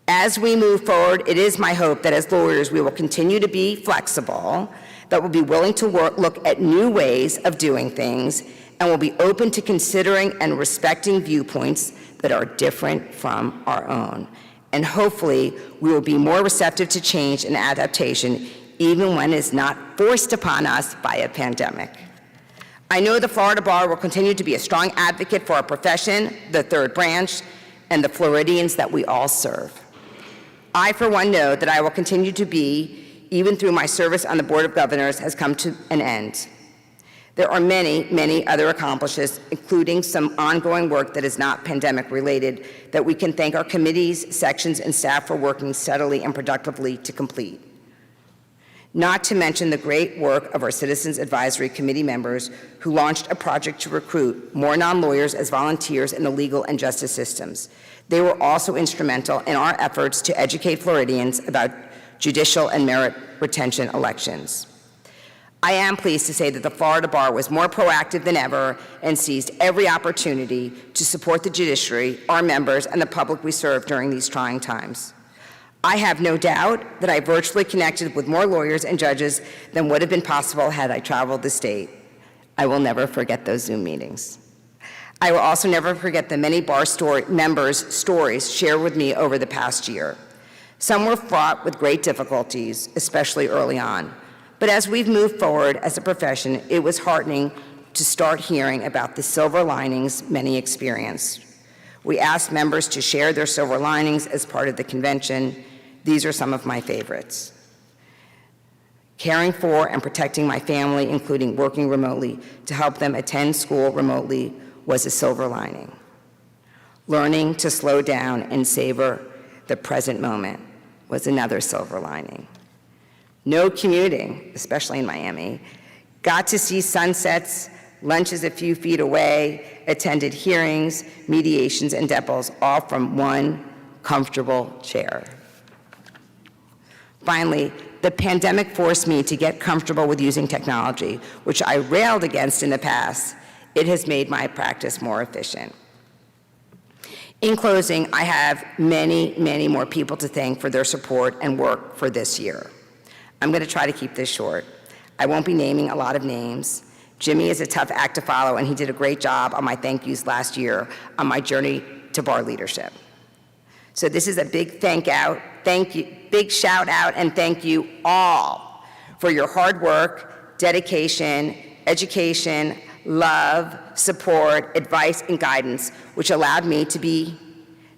As we move forward, it is my hope that as lawyers, we will continue to be flexible, that we'll be willing to look at new ways of doing things, and will be open to considering and respecting viewpoints that are different from our own. And hopefully, we will be more receptive to change and adaptation, even when it's not forced upon us by a pandemic. I know the Florida Bar will continue to be a strong advocate for our profession, the third branch, and the Floridians that we all serve. I, for one, know that I will continue to be, even through my service on the Board of Governors has come to an end. There are many, many other accomplishments, including some ongoing work that is not pandemic-related, that we can thank our committees, sections, and staff for working steadily and productively to complete. Not to mention the great work of our Citizens Advisory Committee members who launched a project to recruit more non-lawyers as volunteers in the legal and justice systems. They were also instrumental in our efforts to educate Floridians about judicial and merit retention elections. I am pleased to say that the Florida Bar was more proactive than ever and seized every opportunity to support the judiciary, our members, and the public we serve during these trying times. I have no doubt that I virtually connected with more lawyers and judges than would have been possible had I traveled the state. I will never forget those Zoom meetings. I will also never forget the many bar members' stories shared with me over the past year. Some were fraught with great difficulties, especially early on. But as we've moved forward as a profession, it was heartening to start hearing about the silver linings many experienced. We asked members to share their silver linings as part of the convention. These are some of my favorites. Caring for and protecting my family, including working remotely to help them attend school remotely, was a silver lining. Learning to slow down and savor the present moment was another silver lining. No commuting, especially in Miami. Got to see sunsets, lunches a few feet away, attended hearings, mediations, and depots, all from one comfortable chair. Finally, the pandemic forced me to get comfortable with using technology, which I railed against in the past. It has made my practice more efficient. In closing, I have many, many more people to thank for their support and work for this year. I'm going to try to keep this short. I won't be naming a lot of names. Jimmy is a tough act to follow, and he did a great job on my thank yous last year on my journey to bar leadership. So this is a big big shout out, and thank you all for your hard work, dedication, education, love, support, advice, and guidance, which allowed me to be,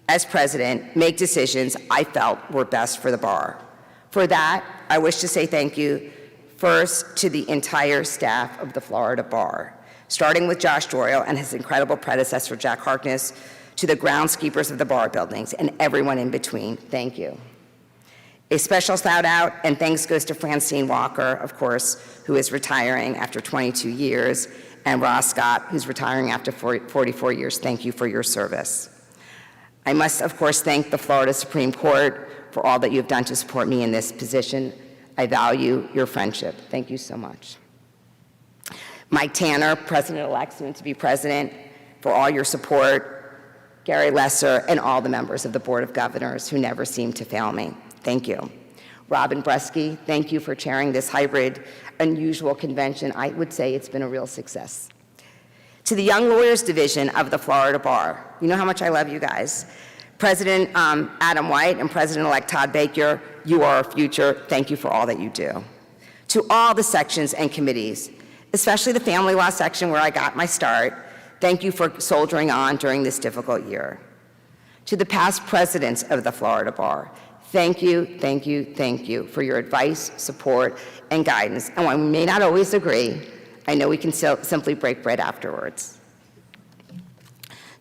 as president, make decisions I felt were best for the bar. For that, I wish to say thank you first to the entire staff of the Florida Bar, starting with Josh Doyle and his incredible predecessor, Jack Harkness, to the groundskeepers of the bar buildings and everyone in between. Thank you. A special shout out and thanks goes to Francine Walker, of course, who is retiring after 22 years, and Ross Scott, who's retiring after 44 years. Thank you for your service. I must, of course, thank the Florida Supreme Court for all that you've done to support me in this position. I value your friendship. Thank you so much. Mike Tanner, President-elect, soon to be President, for all your support. Gary Lesser, and all the members of the Board of Governors who never seem to fail me. Thank you. Robin Bresky, thank you for chairing this hybrid, unusual convention. I would say it's been a real success. To the Young Lawyers Division of the Florida Bar, you know how much I love you guys. President Adam White and President-elect Todd Baker, you are our future. Thank you for all that you do. To all the sections and committees, especially the family law section where I got my start, thank you for soldiering on during this difficult year. To the past presidents of the Florida Bar, thank you, thank you, thank you for your advice, support, and guidance. And while we may not always agree, I know we can simply break bread afterwards.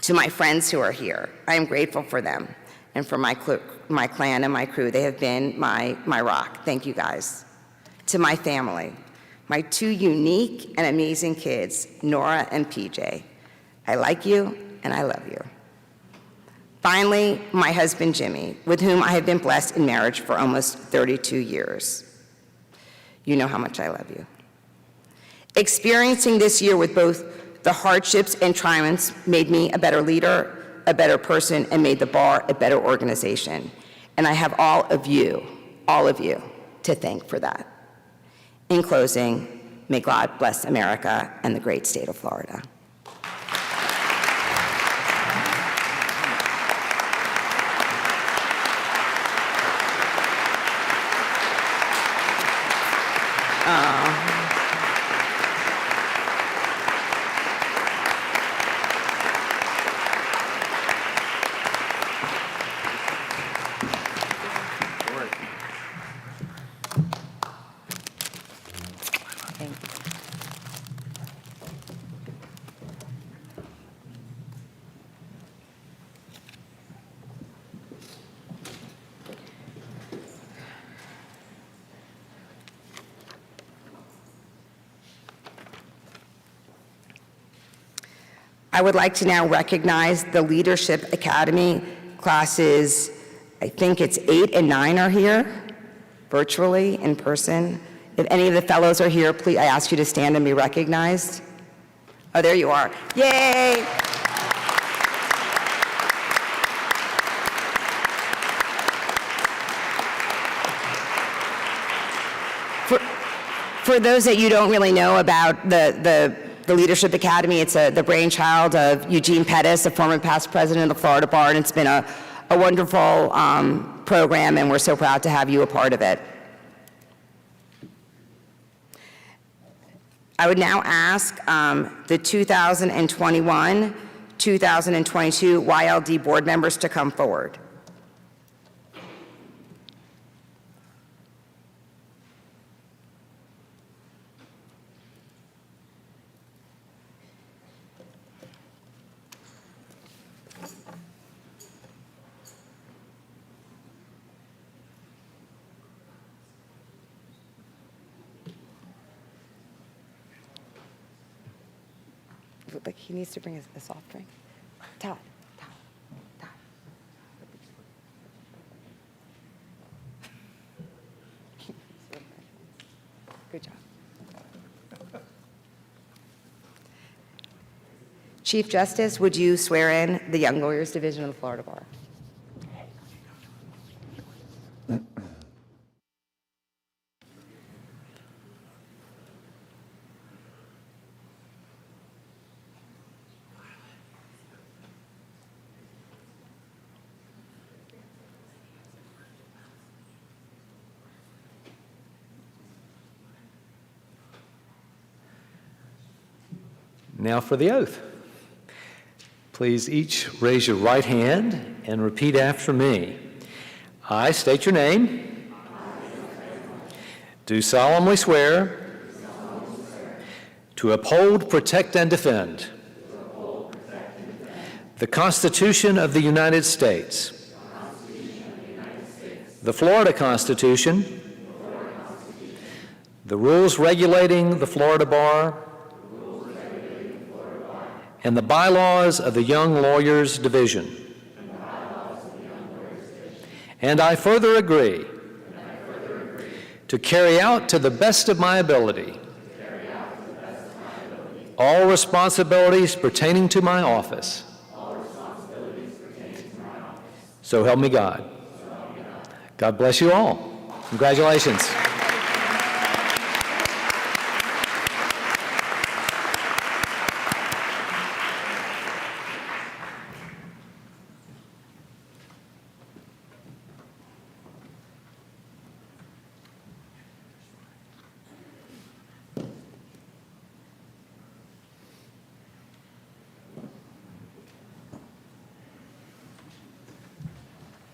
To my friends who are here, I am grateful for them and for my clan and my crew. They have been my rock. Thank you, guys. To my family, my two unique and amazing kids, Nora and PJ. I like you and I love you. Finally, my husband, Jimmy, with whom I have been blessed in marriage for almost 32 years. You know how much I love you. Experiencing this year with both the hardships and triumphs made me a better leader, a better person, and made the bar a better organization. And I have all of you, to thank for that. In closing, may God bless America and the great state of Florida. I would like to now recognize the Leadership Academy classes. I think it's 8 and 9 are here, virtually, in person. If any of the fellows are here, please, I ask you to stand and be recognized. Oh, there you are. Yay! For those that you don't really know about the Leadership Academy, it's the brainchild of Eugene Pettis, a former past president of the Florida Bar, and it's been a wonderful program, and we're so proud to have you a part of it. I would now ask the 2021-2022 YLD board members to come forward. Like he needs to bring a soft drink. Todd. Good job. Chief Justice, would you swear in the Young Lawyers Division of the Florida Bar? Now for the oath. Please each raise your right hand and repeat after me. I state your name. Do solemnly swear to uphold, protect, and defend the Constitution of the United States, the Florida Constitution, the rules regulating the Florida Bar, and the bylaws of the Young Lawyers Division. And I further agree to carry out to the best of my ability all responsibilities pertaining to my office. So help me God. God bless you all. Congratulations.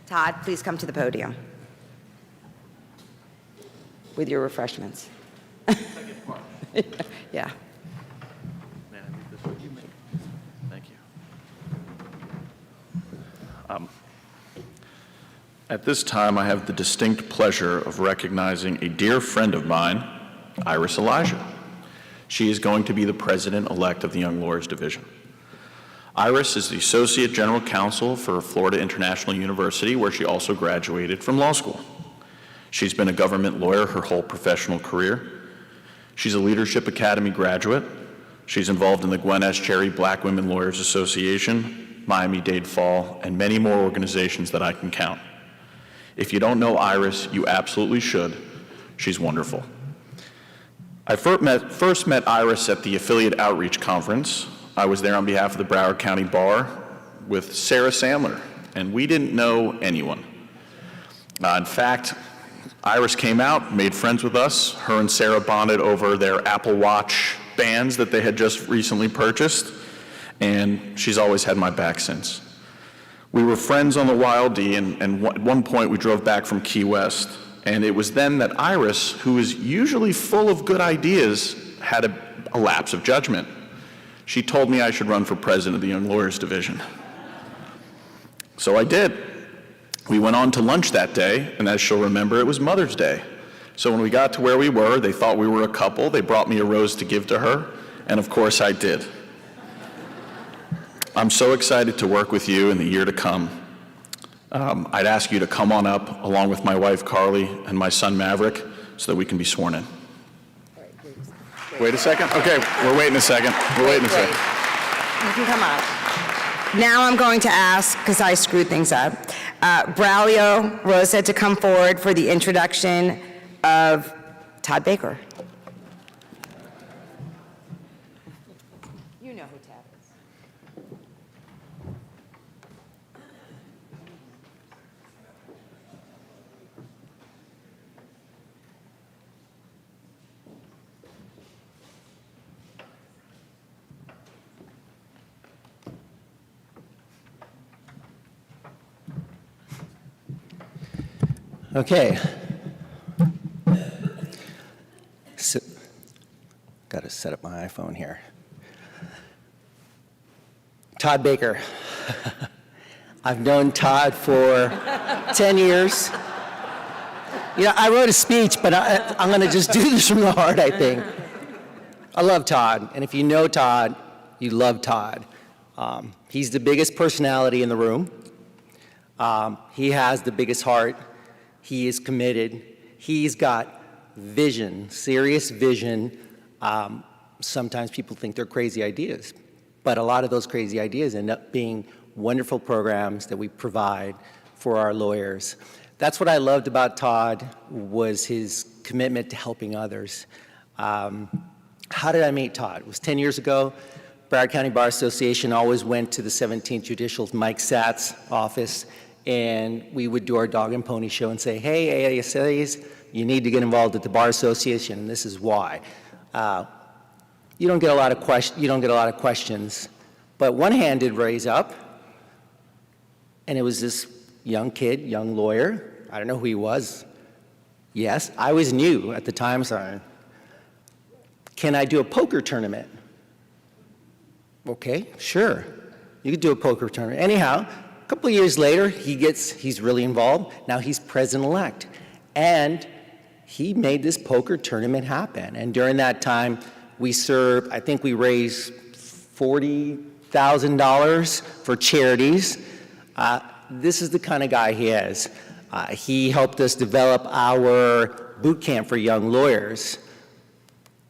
Todd, please come to the podium with your refreshments. Yeah. May I leave this with you? Thank you. At this time, I have the distinct pleasure of recognizing a dear friend of mine, Iris Elijah. She is going to be the president-elect of the Young Lawyers Division. Iris is the Associate General Counsel for Florida International University, where she also graduated from law school. She's been a government lawyer her whole professional career. She's a Leadership Academy graduate. She's involved in the Gwen S. Cherry Black Women Lawyers Association, Miami-Dade Fall, and many more organizations that I can count. If you don't know Iris, you absolutely should. She's wonderful. I first met Iris at the Affiliate Outreach Conference. I was there on behalf of the Broward County Bar with Sarah Sandler, and we didn't know anyone. In fact, Iris came out, made friends with us. Her and Sarah bonded over their Apple Watch bands that they had just recently purchased, and she's always had my back since. We were friends on the YLD, and at one point we drove back from Key West, and it was then that Iris, who is usually full of good ideas, had a lapse of judgment. She told me I should run for president of the Young Lawyers Division. So I did. We went on to lunch that day, and as she'll remember, it was Mother's Day. So when we got to where we were, they thought we were a couple. They brought me a rose to give to her, and of course I did. I'm so excited to work with you in the year to come. I'd ask you to come on up along with my wife Carly and my son Maverick so that we can be sworn in. Wait a second? Okay, we're waiting a second. We're waiting a second. You can come up. Now I'm going to ask, because I screwed things up, Braulio Rosa to come forward for the introduction of Todd Baker. You know who Todd is. Okay. So, got to set up my iPhone here. Todd Baker. I've known Todd for 10 years. You know, I wrote a speech, but I'm going to just do this from the heart, I think. I love Todd, and if you know Todd, you love Todd. He's the biggest personality in the room. He has the biggest heart. He is committed. He's got vision, serious vision. Sometimes people think they're crazy ideas, but a lot of those crazy ideas end up being wonderful programs that we provide for our lawyers. That's what I loved about Todd, was his commitment to helping others. How did I meet Todd? It was 10 years ago. Broward County Bar Association always went to the 17th Judicial Mike Satz's office, and we would do our dog and pony show and say, hey, ASAs, you need to get involved at the Bar Association, and this is why. You don't get a lot of questions, but one hand did raise up, and it was this young kid, young lawyer. I don't know who he was. Yes, I was new at the time, so can I do a poker tournament? Okay, sure. You could do a poker tournament. Anyhow, a couple of years later, he's really involved. Now he's president-elect. And he made this poker tournament happen. And during that time, we served, I think we raised $40,000 for charities. This is the kind of guy he is. He helped us develop our boot camp for young lawyers,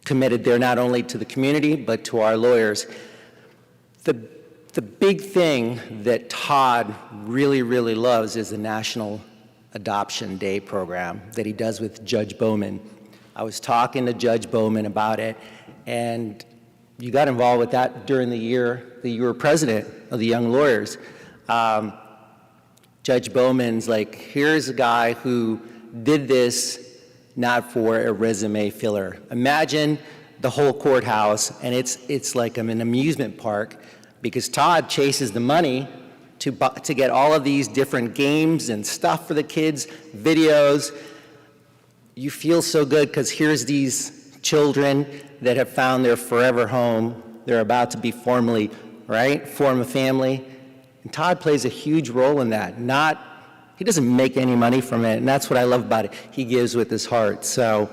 committed there not only to the community, but to our lawyers. The big thing that Todd really, really loves is the National Adoption Day program that he does with Judge Bowman. I was talking to Judge Bowman about it, and you got involved with that during the year that you were president of the Young Lawyers. Judge Bowman's like, here's a guy who did this not for a resume filler. Imagine the whole courthouse, and it's like an amusement park, because Todd chases the money to get all of these different games and stuff for the kids, videos. You feel so good because here's these children that have found their forever home. They're about to be form a family. And Todd plays a huge role in that. He doesn't make any money from it, and that's what I love about it. He gives with his heart. So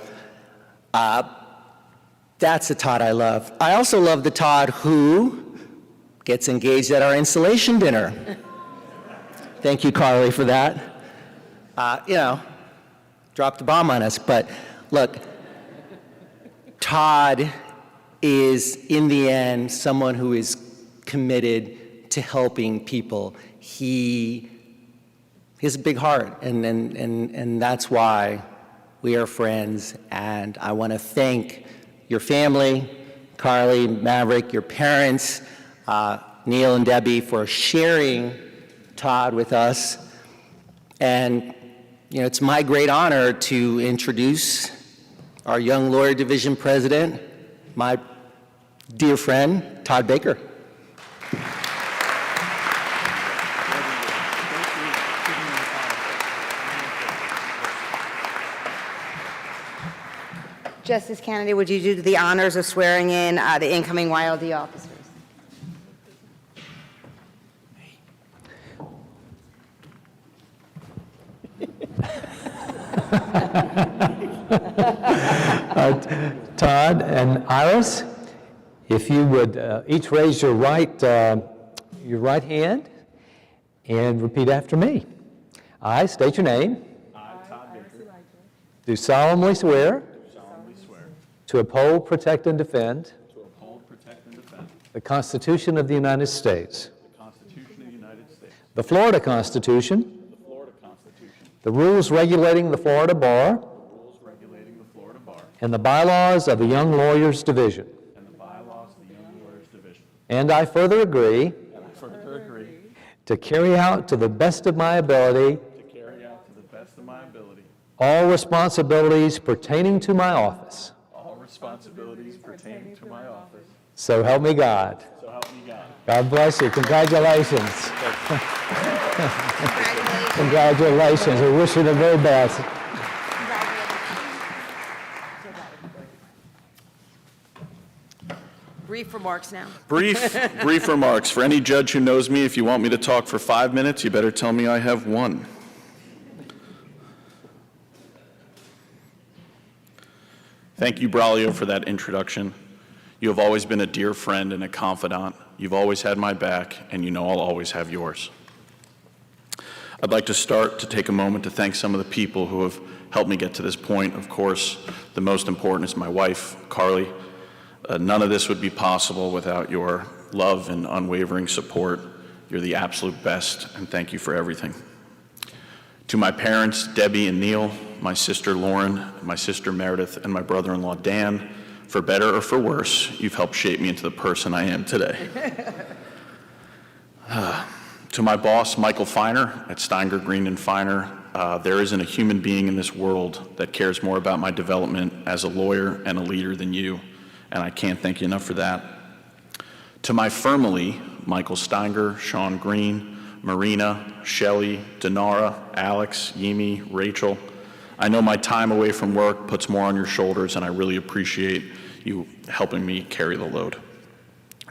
that's the Todd I love. I also love the Todd who gets engaged at our installation dinner. Thank you, Carly, for that. Dropped the bomb on us. But look, Todd is, in the end, someone who is committed to helping people. He has a big heart, and that's why we are friends. And I want to thank your family, Carly, Maverick, your parents, Neil and Debbie, for sharing Todd with us. And it's my great honor to introduce our Young Lawyer Division President, my dear friend, Todd Baker. Justice Kennedy, would you do the honors of swearing in the incoming YLD officers? Todd and Iris, if you would each raise your right your right hand and repeat after me. I state your name. I, Todd Baker, Do solemnly swear solemnly swear to uphold, protect, and defend to uphold, protect, and defend the Constitution of the United States, the Constitution of the United States, the Florida Constitution, the Florida Constitution, the rules regulating the Florida Bar, the rules regulating the Florida Bar, and the bylaws of the Young Lawyers Division. and the bylaws of the Young Lawyers Division. And I further agree And I further agree to carry out to the best of my ability to carry out to the best of my ability all responsibilities pertaining to my office. all responsibilities pertaining to my office. So help me God. So help me God. God bless you. Congratulations. Congratulations. Congratulations. We wish you the very best. Brief remarks now. Brief remarks. For any judge who knows me, if you want me to talk for 5 minutes, you better tell me I have 1. Thank you, Braulio, for that introduction. You have always been a dear friend and a confidant. You've always had my back, and you know I'll always have yours. I'd like to start to take a moment to thank some of the people who have helped me get to this point. Of course, the most important is my wife, Carly. None of this would be possible without your love and unwavering support. You're the absolute best, and thank you for everything. To my parents, Debbie and Neil, my sister Lauren, my sister Meredith, and my brother-in-law Dan, for better or for worse, you've helped shape me into the person I am today. To my boss, Michael Feiner at Steinger, Green and Feiner, there isn't a human being in this world that cares more about my development as a lawyer and a leader than you, and I can't thank you enough for that. To my family, Michael Steinger, Sean Green, Marina, Shelley, Denara, Alex, Yimi, Rachel, I know my time away from work puts more on your shoulders, and I really appreciate you helping me carry the load.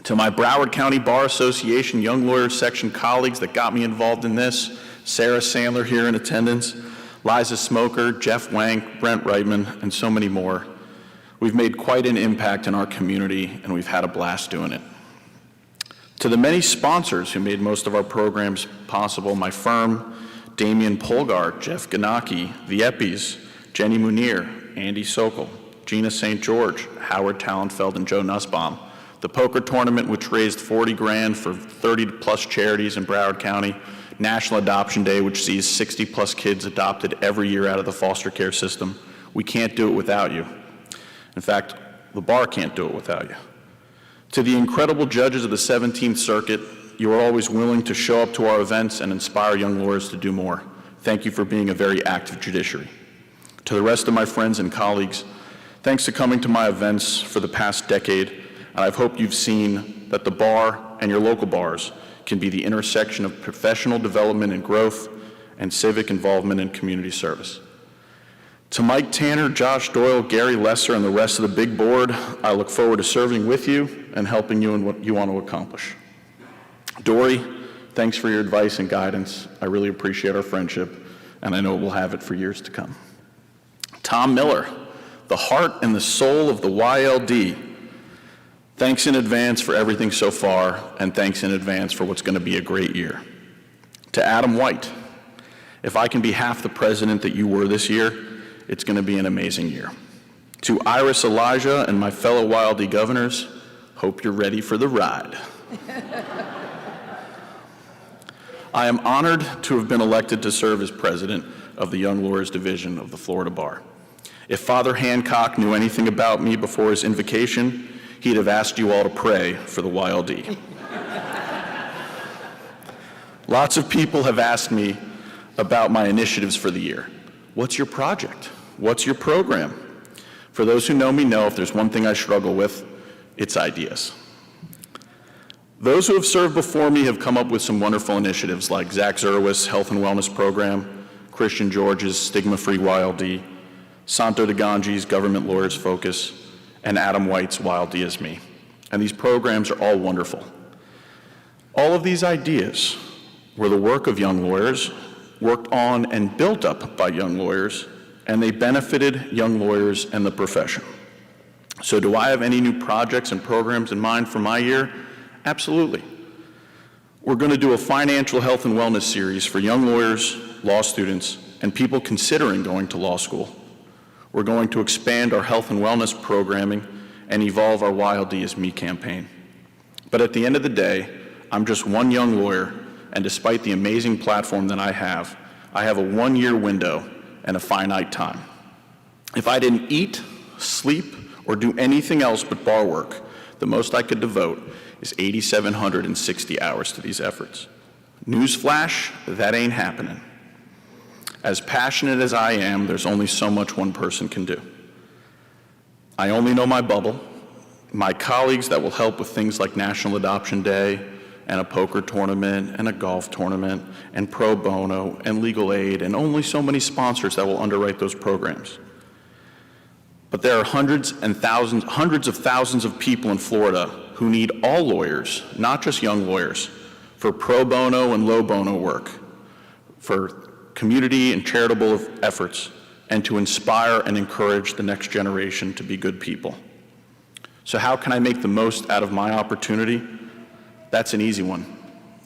To my Broward County Bar Association Young Lawyers Section colleagues that got me involved in this, Sarah Sandler here in attendance, Liza Smoker, Jeff Wank, Brent Reitman, and so many more. We've made quite an impact in our community, and we've had a blast doing it. To the many sponsors who made most of our programs possible, my firm, Damian Polgar, Jeff Ganaki, the Eppies, Jenny Munir, Andy Sokol, Gina St. George, Howard Talentfeld, and Joe Nussbaum, the poker tournament which raised $40,000 for 30-plus charities in Broward County, National Adoption Day which sees 60-plus kids adopted every year out of the foster care system. We can't do it without you. In fact, the bar can't do it without you. To the incredible judges of the 17th Circuit, you are always willing to show up to our events and inspire young lawyers to do more. Thank you for being a very active judiciary. To the rest of my friends and colleagues, thanks to coming to my events for the past decade, and I've hoped you've seen that the bar and your local bars can be the intersection of professional development and growth and civic involvement and community service. To Mike Tanner, Josh Doyle, Gary Lesser, and the rest of the big board, I look forward to serving with you and helping you in what you want to accomplish. Dory, thanks for your advice and guidance. I really appreciate our friendship, and I know we'll have it for years to come. Tom Miller, the heart and the soul of the YLD, thanks in advance for everything so far, and thanks in advance for what's going to be a great year. To Adam White, if I can be half the president that you were this year, it's going to be an amazing year. To Iris Elijah and my fellow YLD governors, hope you're ready for the ride. I am honored to have been elected to serve as president of the Young Lawyers Division of the Florida Bar. If Father Hancock knew anything about me before his invocation, he'd have asked you all to pray for the YLD. Lots of people have asked me about my initiatives for the year. What's your project? What's your program? For those who know me know if there's one thing I struggle with, it's ideas. Those who have served before me have come up with some wonderful initiatives like Zach Zerwis' Health and Wellness Program, Christian George's Stigma-Free YLD, Santo de Ganji's Government Lawyers Focus, and Adam White's YLD is Me. And these programs are all wonderful. All of these ideas were the work of young lawyers, worked on and built up by young lawyers, and they benefited young lawyers and the profession. So do I have any new projects and programs in mind for my year? Absolutely. We're going to do a financial health and wellness series for young lawyers, law students, and people considering going to law school. We're going to expand our health and wellness programming and evolve our Wild D is Me campaign. But at the end of the day, I'm just one young lawyer, and despite the amazing platform that I have a 1-year window and a finite time. If I didn't eat, sleep, or do anything else but bar work, the most I could devote is 8,760 hours to these efforts. Newsflash, that ain't happening. As passionate as I am, there's only so much one person can do. I only know my bubble, my colleagues that will help with things like National Adoption Day, and a poker tournament, and a golf tournament, and pro bono, and legal aid, and only so many sponsors that will underwrite those programs. But there are hundreds of thousands of people in Florida who need all lawyers, not just young lawyers, for pro bono and low bono work, for community and charitable efforts, and to inspire and encourage the next generation to be good people. So how can I make the most out of my opportunity? That's an easy one.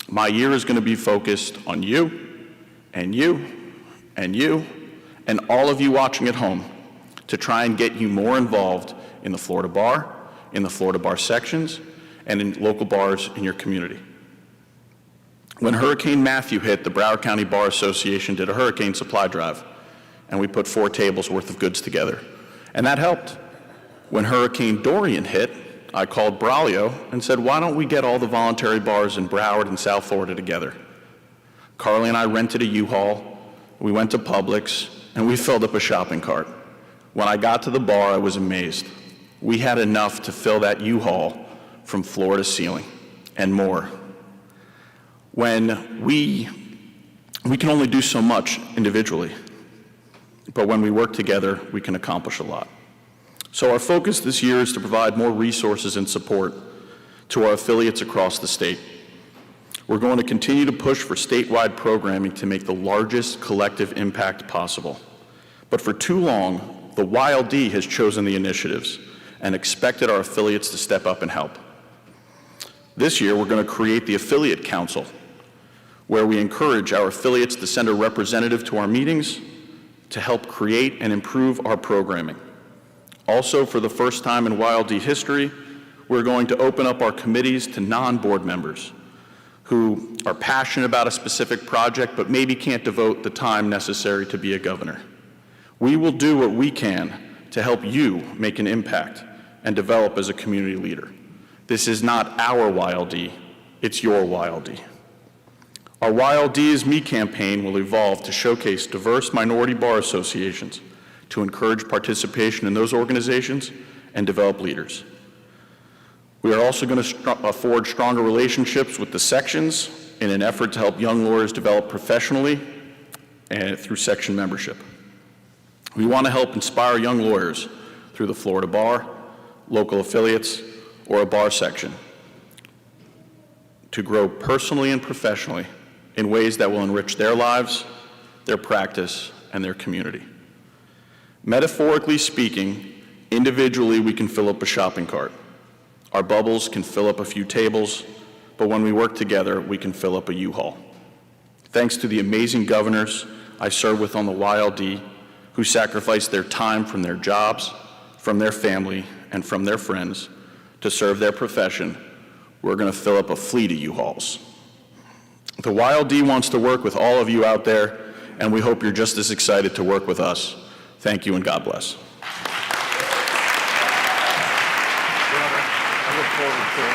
My year is going to be focused on you, and you, and you, and all of you watching at home to try and get you more involved in the Florida Bar, in the Florida Bar sections, and in local bars in your community. When Hurricane Matthew hit, the Broward County Bar Association did a hurricane supply drive, and we put 4 tables worth of goods together, and that helped. When Hurricane Dorian hit, I called Braulio and said, why don't we get all the voluntary bars in Broward and South Florida together? Carly and I rented a U-Haul, we went to Publix, and we filled up a shopping cart. When I got to the bar, I was amazed. We had enough to fill that U-Haul from floor to ceiling, and more. When we can only do so much individually, but when we work together, we can accomplish a lot. So our focus this year is to provide more resources and support to our affiliates across the state. We're going to continue to push for statewide programming to make the largest collective impact possible. But for too long, the Wild D has chosen the initiatives and expected our affiliates to step up and help. This year, we're going to create the Affiliate Council, where we encourage our affiliates to send a representative to our meetings to help create and improve our programming. Also, for the first time in Wild D history, we're going to open up our committees to non-board members who are passionate about a specific project but maybe can't devote the time necessary to be a governor. We will do what we can to help you make an impact and develop as a community leader. This is not our Wild D, it's your Wild D. Our Wild D is Me campaign will evolve to showcase diverse minority bar associations, to encourage participation in those organizations and develop leaders. We are also going to forge stronger relationships with the sections in an effort to help young lawyers develop professionally and through section membership. We want to help inspire young lawyers through the Florida Bar, local affiliates, or a bar section to grow personally and professionally in ways that will enrich their lives, their practice, and their community. Metaphorically speaking, individually we can fill up a shopping cart. Our bubbles can fill up a few tables, but when we work together, we can fill up a U-Haul. Thanks to the amazing governors I serve with on the Wild D, who sacrificed their time from their jobs, from their family, and from their friends to serve their profession, we're going to fill up a fleet of U-Hauls. The Wild D wants to work with all of you out there, and we hope you're just as excited to work with us. Thank you, and God bless. I look forward to it.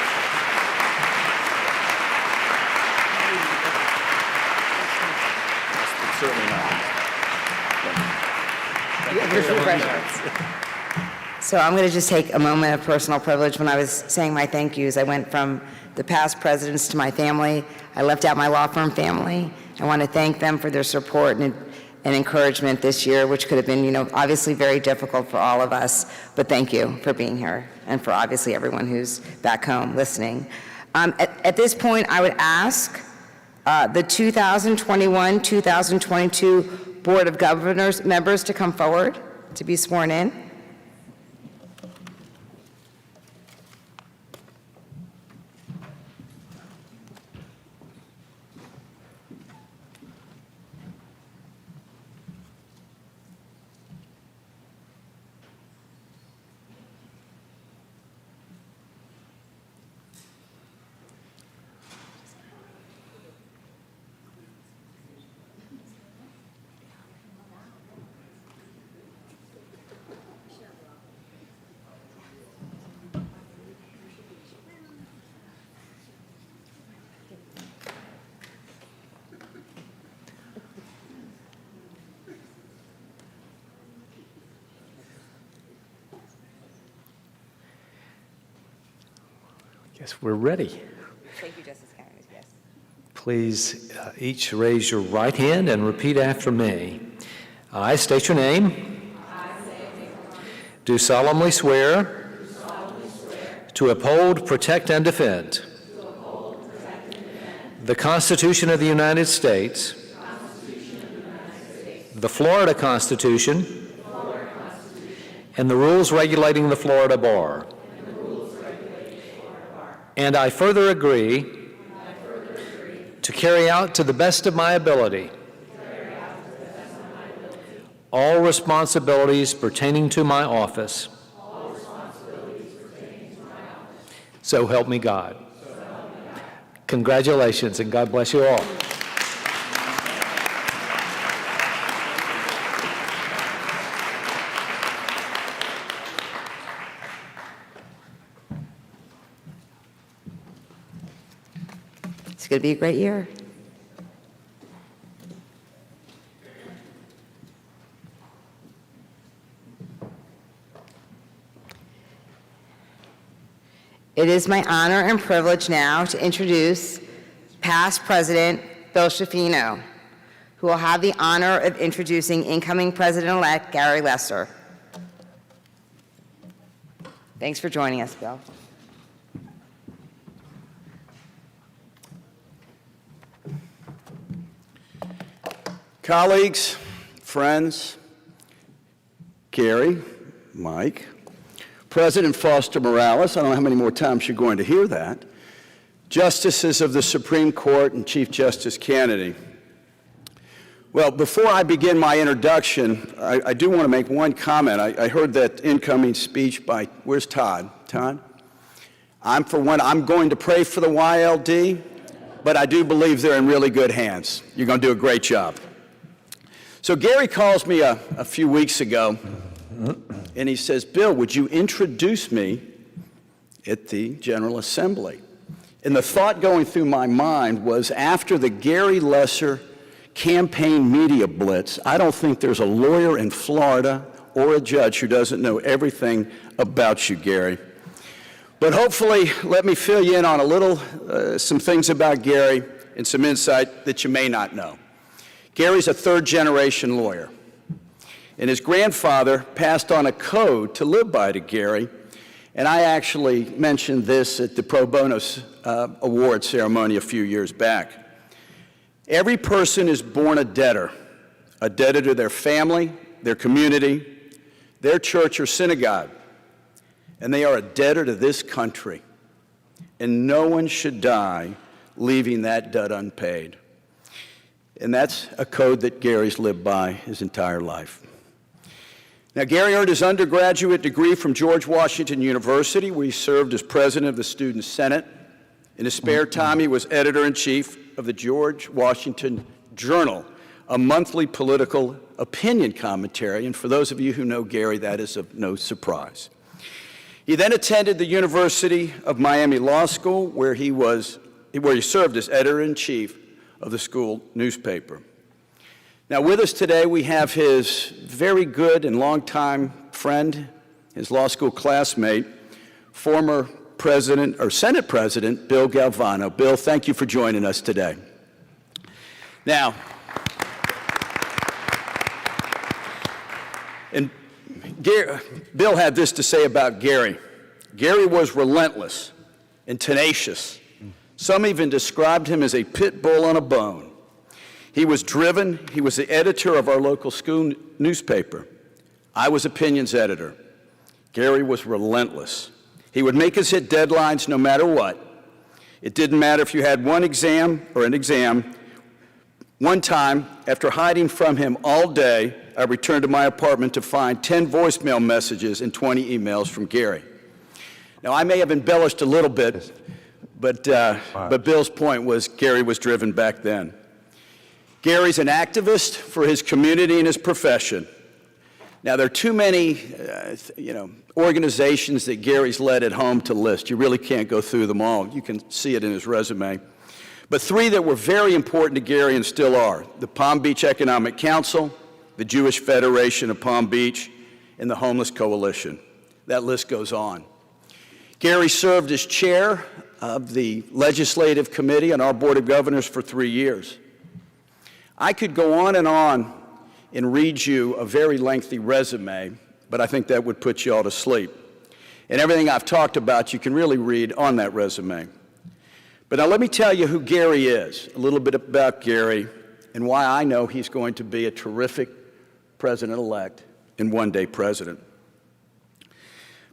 It's certainly not. So I'm going to just take a moment of personal privilege. When I was saying my thank yous, I went from the past presidents to my family. I left out my law firm family. I want to thank them for their support and encouragement this year, which could have been, obviously very difficult for all of us, but thank you for being here and for obviously everyone who's back home listening. At this point, I would ask the 2021-2022 Board of Governors members to come forward to be sworn in. Guess we're ready. Thank you, Justice Kennedy. Yes. Please each raise your right hand and repeat after me. I state your name. Do solemnly swear to uphold, protect, and defend the Constitution of the United States, the Florida Constitution, and the rules regulating the Florida Bar. And I further agree to carry out to the best of my ability all responsibilities pertaining to my office. So help me God. Congratulations, and God bless you all. It's going to be a great year. It is my honor and privilege now to introduce past President Bill Schifino, who will have the honor of introducing incoming President-elect Gary Lesser. Thanks for joining us, Bill. Colleagues, friends, Gary, Mike, President Foster Morales, I don't know how many more times you're going to hear that, Justices of the Supreme Court and Chief Justice Kennedy. Well, before I begin my introduction, I do want to make one comment. I heard that incoming speech by, where's Todd? Todd? I'm going to pray for the YLD, but I do believe they're in really good hands. You're going to do a great job. So Gary calls me a few weeks ago, and he says, Bill, would you introduce me at the General Assembly? And the thought going through my mind was, after the Gary Lesser campaign media blitz, I don't think there's a lawyer in Florida or a judge who doesn't know everything about you, Gary. But hopefully, let me fill you in on some things about Gary and some insight that you may not know. Gary's a third-generation lawyer, and his grandfather passed on a code to live by to Gary, and I actually mentioned this at the Pro Bono award ceremony a few years back. Every person is born a debtor to their family, their community, their church or synagogue, and they are a debtor to this country, and no one should die leaving that debt unpaid. And that's a code that Gary's lived by his entire life. Now, Gary earned his undergraduate degree from George Washington University, where he served as president of the Student Senate. In his spare time, he was editor-in-chief of the George Washington Journal, a monthly political opinion commentary. And for those of you who know Gary, that is of no surprise. He then attended the University of Miami Law School, where he served as editor-in-chief of the school newspaper. Now, with us today, we have his very good and longtime friend, his law school classmate, former Senate President Bill Galvano. Bill, thank you for joining us today. Now, and Bill had this to say about Gary. Gary was relentless and tenacious. Some even described him as a pit bull on a bone. He was driven. He was the editor of our local school newspaper. I was opinions editor. Gary was relentless. He would make us hit deadlines no matter what. It didn't matter if you had one exam or an exam. One time, after hiding from him all day, I returned to my apartment to find 10 voicemail messages and 20 emails from Gary. Now, I may have embellished a little bit, but Bill's point was Gary was driven back then. Gary's an activist for his community and his profession. Now, there are too many, organizations that Gary's led at home to list. You really can't go through them all. You can see it in his resume. But three that were very important to Gary and still are: the Palm Beach Economic Council, the Jewish Federation of Palm Beach, and the Homeless Coalition. That list goes on. Gary served as chair of the Legislative Committee on our Board of Governors for 3 years. I could go on and read you a very lengthy resume, but I think that would put you all to sleep. And everything I've talked about, you can really read on that resume. But now let me tell you who Gary is, a little bit about Gary, and why I know he's going to be a terrific president-elect and one-day president.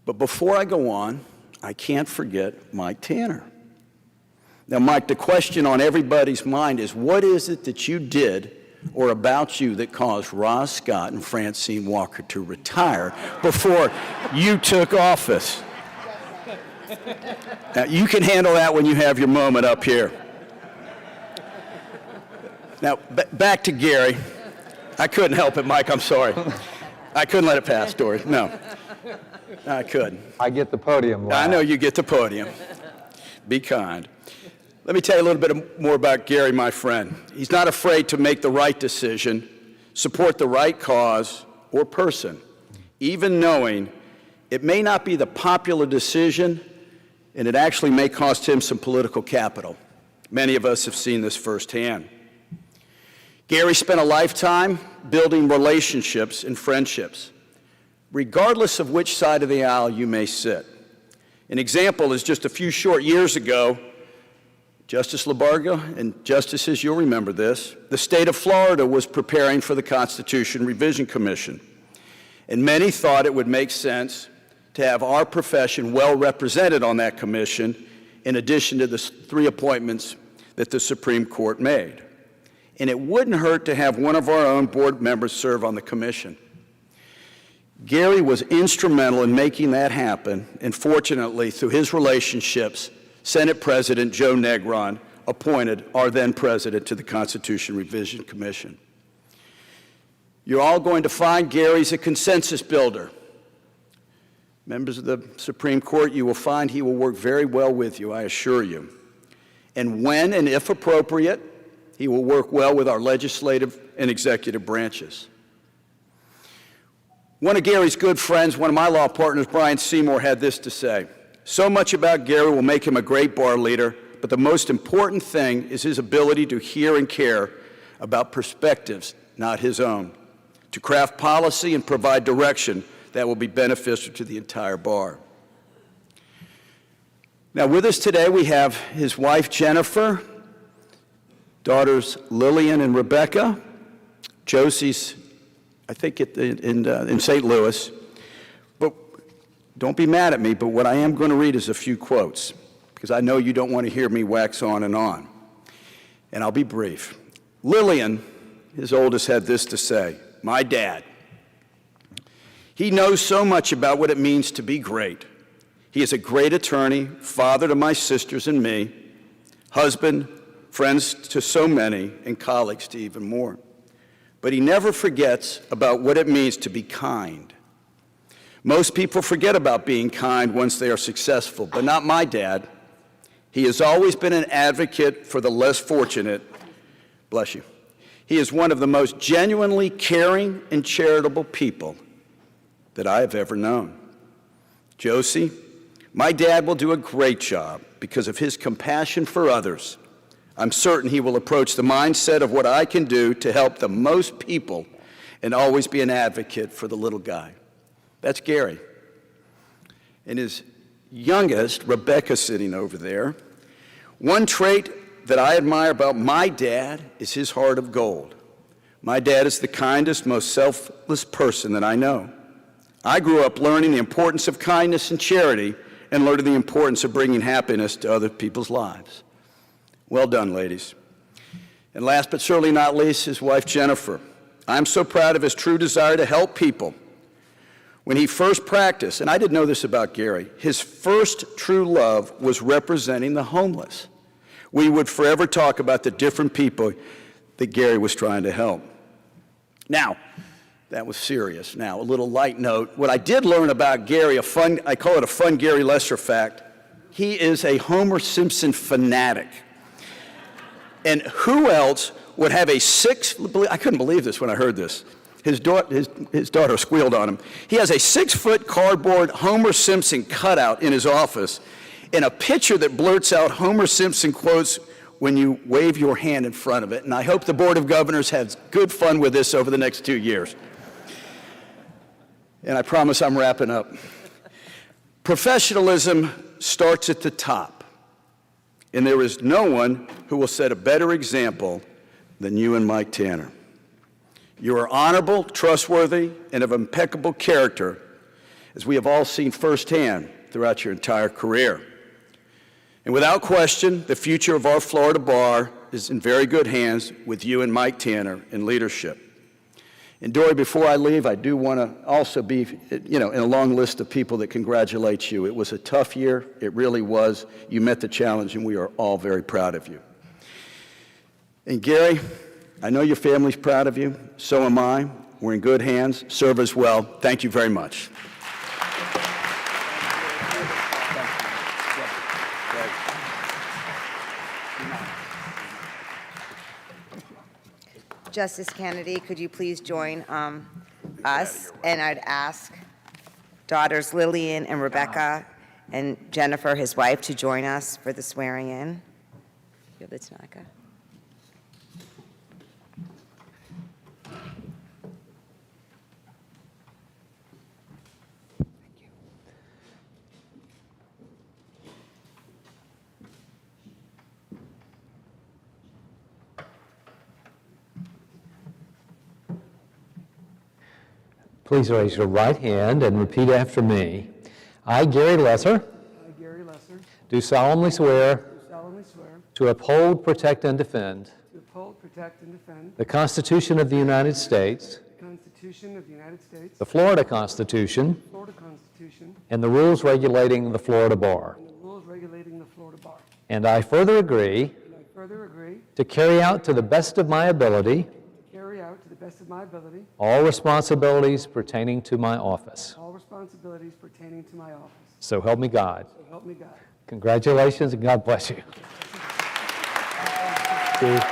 But before I go on, I can't forget Mike Tanner. Now, Mike, the question on everybody's mind is, what is it that you did or about you that caused Roz Scott and Francine Walker to retire before you took office? Now, you can handle that when you have your moment up here. Now, back to Gary. I couldn't help it, Mike, I'm sorry. I couldn't let it pass, Dory. No, I couldn't. I get the podium. I know you get the podium. Be kind. Let me tell you a little bit more about Gary, my friend. He's not afraid to make the right decision, support the right cause or person, even knowing it may not be the popular decision and it actually may cost him some political capital. Many of us have seen this firsthand. Gary spent a lifetime building relationships and friendships, regardless of which side of the aisle you may sit. An example is just a few short years ago, Justice LaBarga and Justices, you'll remember this, the state of Florida was preparing for the Constitution Revision Commission. And many thought it would make sense to have our profession well represented on that commission, in addition to the 3 appointments that the Supreme Court made. And it wouldn't hurt to have one of our own board members serve on the commission. Gary was instrumental in making that happen, and fortunately, through his relationships, Senate President Joe Negron appointed our then president to the Constitution Revision Commission. You're all going to find Gary's a consensus builder. Members of the Supreme Court, you will find he will work very well with you, I assure you. And when and if appropriate, he will work well with our legislative and executive branches. One of Gary's good friends, one of my law partners, Brian Seymour, had this to say: "So much about Gary will make him a great bar leader, but the most important thing is his ability to hear and care about perspectives not his own, to craft policy and provide direction that will be beneficial to the entire bar." Now, with us today, we have his wife, Jennifer, daughters Lillian and Rebecca. Josie's, I think, in St. Louis. But don't be mad at me, but what I am going to read is a few quotes, because I know you don't want to hear me wax on. And I'll be brief. Lillian, his oldest, had this to say: "My dad, he knows so much about what it means to be great. He is a great attorney, father to my sisters and me, husband, friends to so many, and colleagues to even more. But he never forgets about what it means to be kind. Most people forget about being kind once they are successful, but not my dad. He has always been an advocate for the less fortunate. Bless you. He is one of the most genuinely caring and charitable people that I have ever known. Josie, my dad will do a great job because of his compassion for others. I'm certain he will approach the mindset of what I can do to help the most people and always be an advocate for the little guy." That's Gary. And his youngest, Rebecca, sitting over there. "One trait that I admire about my dad is his heart of gold. My dad is the kindest, most selfless person that I know. I grew up learning the importance of kindness and charity and learning the importance of bringing happiness to other people's lives." Well done, ladies. And last but certainly not least, his wife, Jennifer. "I'm so proud of his true desire to help people. When he first practiced," and I didn't know this about Gary, "his first true love was representing the homeless. We would forever talk about the different people that Gary was trying to help." Now, that was serious. Now, a little light note. What I did learn about Gary, I call it a fun Gary Lesser fact, he is a Homer Simpson fanatic. And who else would have I couldn't believe this when I heard this, His daughter squealed on him. He has a 6-foot cardboard Homer Simpson cutout in his office and a picture that blurts out Homer Simpson quotes when you wave your hand in front of it. And I hope the Board of Governors has good fun with this over the next 2 years. And I promise I'm wrapping up. Professionalism starts at the top, and there is no one who will set a better example than you and Mike Tanner. You are honorable, trustworthy, and of impeccable character, as we have all seen firsthand throughout your entire career. And without question, the future of our Florida bar is in very good hands with you and Mike Tanner in leadership. And Dory, before I leave, I do want to also be, in a long list of people that congratulate you. It was a tough year. It really was. You met the challenge, and we are all very proud of you. And Gary, I know your family's proud of you. So am I. We're in good hands. Serve us well. Thank you very much. Justice Kennedy, could you please join us? And I'd ask daughters Lillian and Rebecca and Jennifer, his wife, to join us for the swearing in. You have the Tanaka. Please raise your right hand and repeat after me. I, Gary Lesser, I, Gary Lesser, do solemnly swear do solemnly swear to uphold, protect, and defend to uphold, protect, and defend the Constitution of the United States, the Constitution of the United States, the Florida Constitution, the Florida Constitution, and the rules regulating the Florida bar. and the rules regulating the Florida bar. And I further agree And I further agree to carry out to the best of my ability to carry out to the best of my ability all responsibilities pertaining to my office. all responsibilities pertaining to my office. So help me God. So help me God. Congratulations and God bless you. Steve.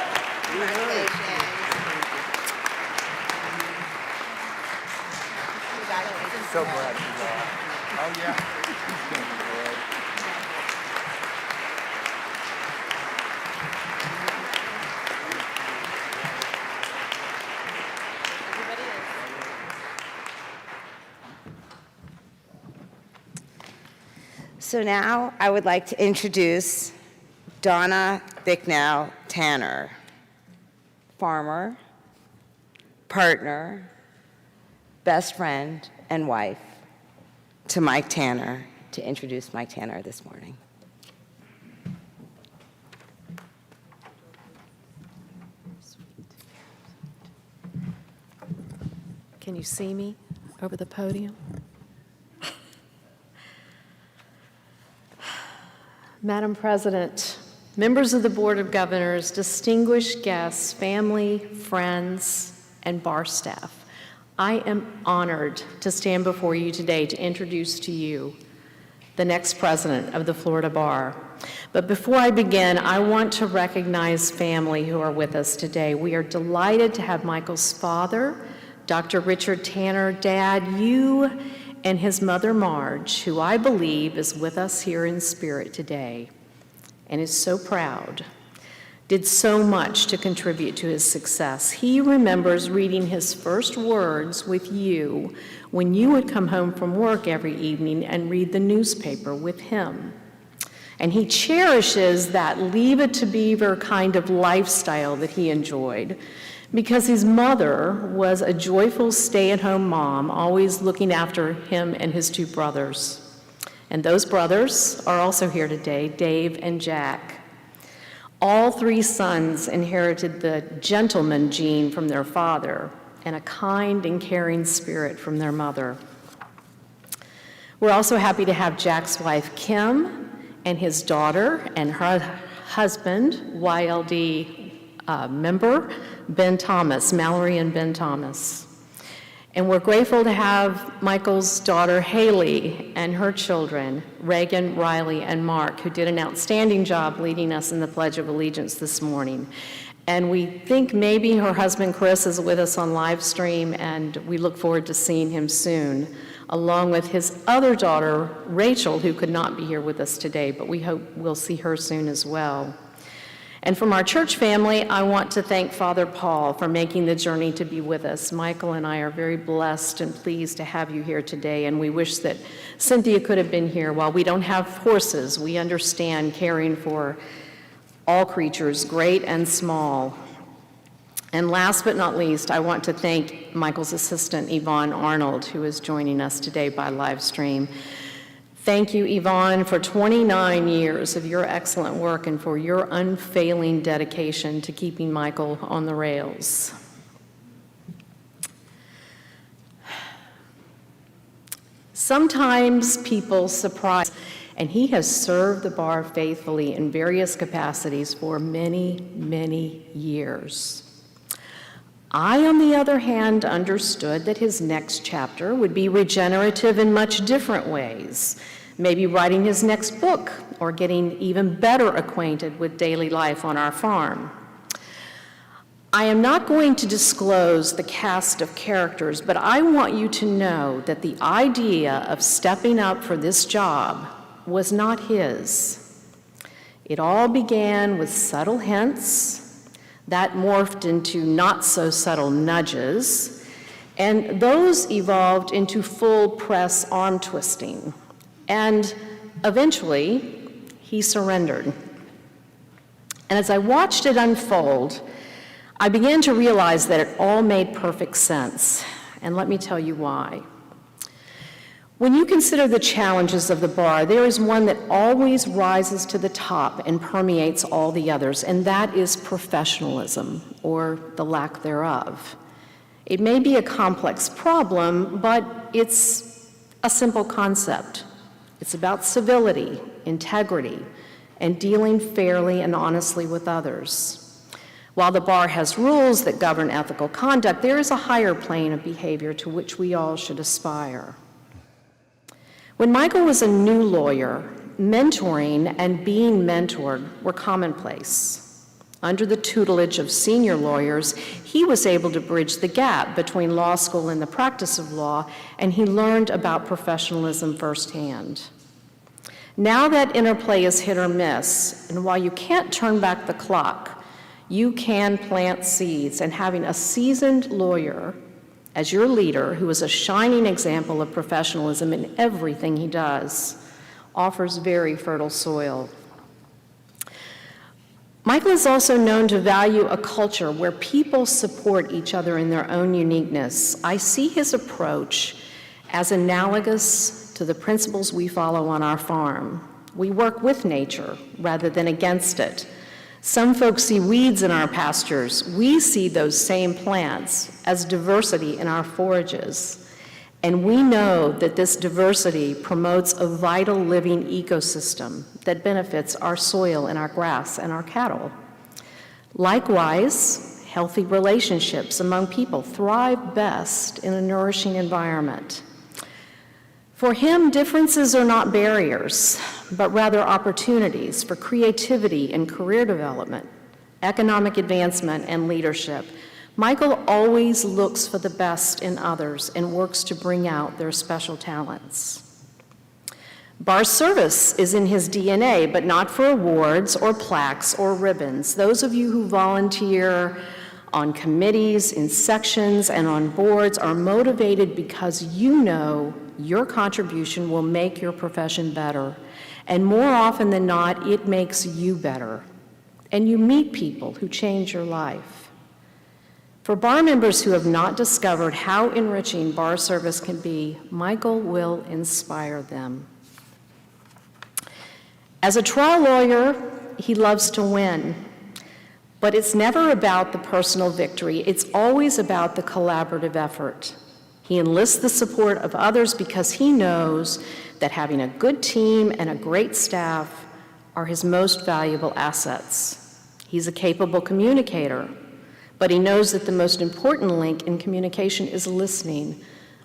So glad you are. Oh, yeah. So now I would like to introduce Donna Bicknell Tanner, farmer, partner, best friend, and wife to Mike Tanner, to introduce Mike Tanner this morning. Can you see me over the podium? Madam President, members of the Board of Governors, distinguished guests, family, friends, and bar staff, I am honored to stand before you today to introduce to you the next president of the Florida Bar. But before I begin, I want to recognize family who are with us today. We are delighted to have Michael's father, Dr. Richard Tanner, Dad, you, and his mother, Marge, who I believe is with us here in spirit today and is so proud, did so much to contribute to his success. He remembers reading his first words with you when you would come home from work every evening and read the newspaper with him. And he cherishes that leave it to beaver kind of lifestyle that he enjoyed, because his mother was a joyful stay-at-home mom, always looking after him and his two brothers. And those brothers are also here today, Dave and Jack. All three sons inherited the gentleman gene from their father and a kind and caring spirit from their mother. We're also happy to have Jack's wife, Kim, and his daughter and her husband, YLD member, Ben Thomas, Mallory and Ben Thomas. And we're grateful to have Michael's daughter, Haley, and her children, Reagan, Riley, and Mark, who did an outstanding job leading us in the Pledge of Allegiance this morning. And we think maybe her husband Chris is with us on live stream, and we look forward to seeing him soon, along with his other daughter, Rachel, who could not be here with us today, but we hope we'll see her soon as well. And from our church family, I want to thank Father Paul for making the journey to be with us. Michael and I are very blessed and pleased to have you here today, and we wish that Cynthia could have been here. While we don't have horses, we understand caring for all creatures, great and small. And last but not least, I want to thank Michael's assistant, Yvonne Arnold, who is joining us today by live stream. Thank you, Yvonne, for 29 years of your excellent work and for your unfailing dedication to keeping Michael on the rails. Sometimes people surprise, and he has served the bar faithfully in various capacities for many, many years. I, on the other hand, understood that his next chapter would be regenerative in much different ways, maybe writing his next book or getting even better acquainted with daily life on our farm. I am not going to disclose the cast of characters, but I want you to know that the idea of stepping up for this job was not his. It all began with subtle hints that morphed into not so subtle nudges, and those evolved into full press arm twisting. And eventually, he surrendered. And as I watched it unfold, I began to realize that it all made perfect sense. And let me tell you why. When you consider the challenges of the bar, there is one that always rises to the top and permeates all the others, and that is professionalism, or the lack thereof. It may be a complex problem, but it's a simple concept. It's about civility, integrity, and dealing fairly and honestly with others. While the bar has rules that govern ethical conduct, there is a higher plane of behavior to which we all should aspire. When Michael was a new lawyer, mentoring and being mentored were commonplace. Under the tutelage of senior lawyers, he was able to bridge the gap between law school and the practice of law, and he learned about professionalism firsthand. Now that interplay is hit or miss, and while you can't turn back the clock, you can plant seeds, and having a seasoned lawyer as your leader, who is a shining example of professionalism in everything he does, offers very fertile soil. Michael is also known to value a culture where people support each other in their own uniqueness. I see his approach as analogous to the principles we follow on our farm. We work with nature rather than against it. Some folks see weeds in our pastures. We see those same plants as diversity in our forages. And we know that this diversity promotes a vital living ecosystem that benefits our soil and our grass and our cattle. Likewise, healthy relationships among people thrive best in a nourishing environment. For him, differences are not barriers, but rather opportunities for creativity and career development, economic advancement, and leadership. Michael always looks for the best in others and works to bring out their special talents. Bar service is in his DNA, but not for awards or plaques or ribbons. Those of you who volunteer on committees, in sections, and on boards are motivated because you know your contribution will make your profession better. And more often than not, it makes you better. And you meet people who change your life. For bar members who have not discovered how enriching bar service can be, Michael will inspire them. As a trial lawyer, he loves to win. But it's never about the personal victory. It's always about the collaborative effort. He enlists the support of others because he knows that having a good team and a great staff are his most valuable assets. He's a capable communicator, but he knows that the most important link in communication is listening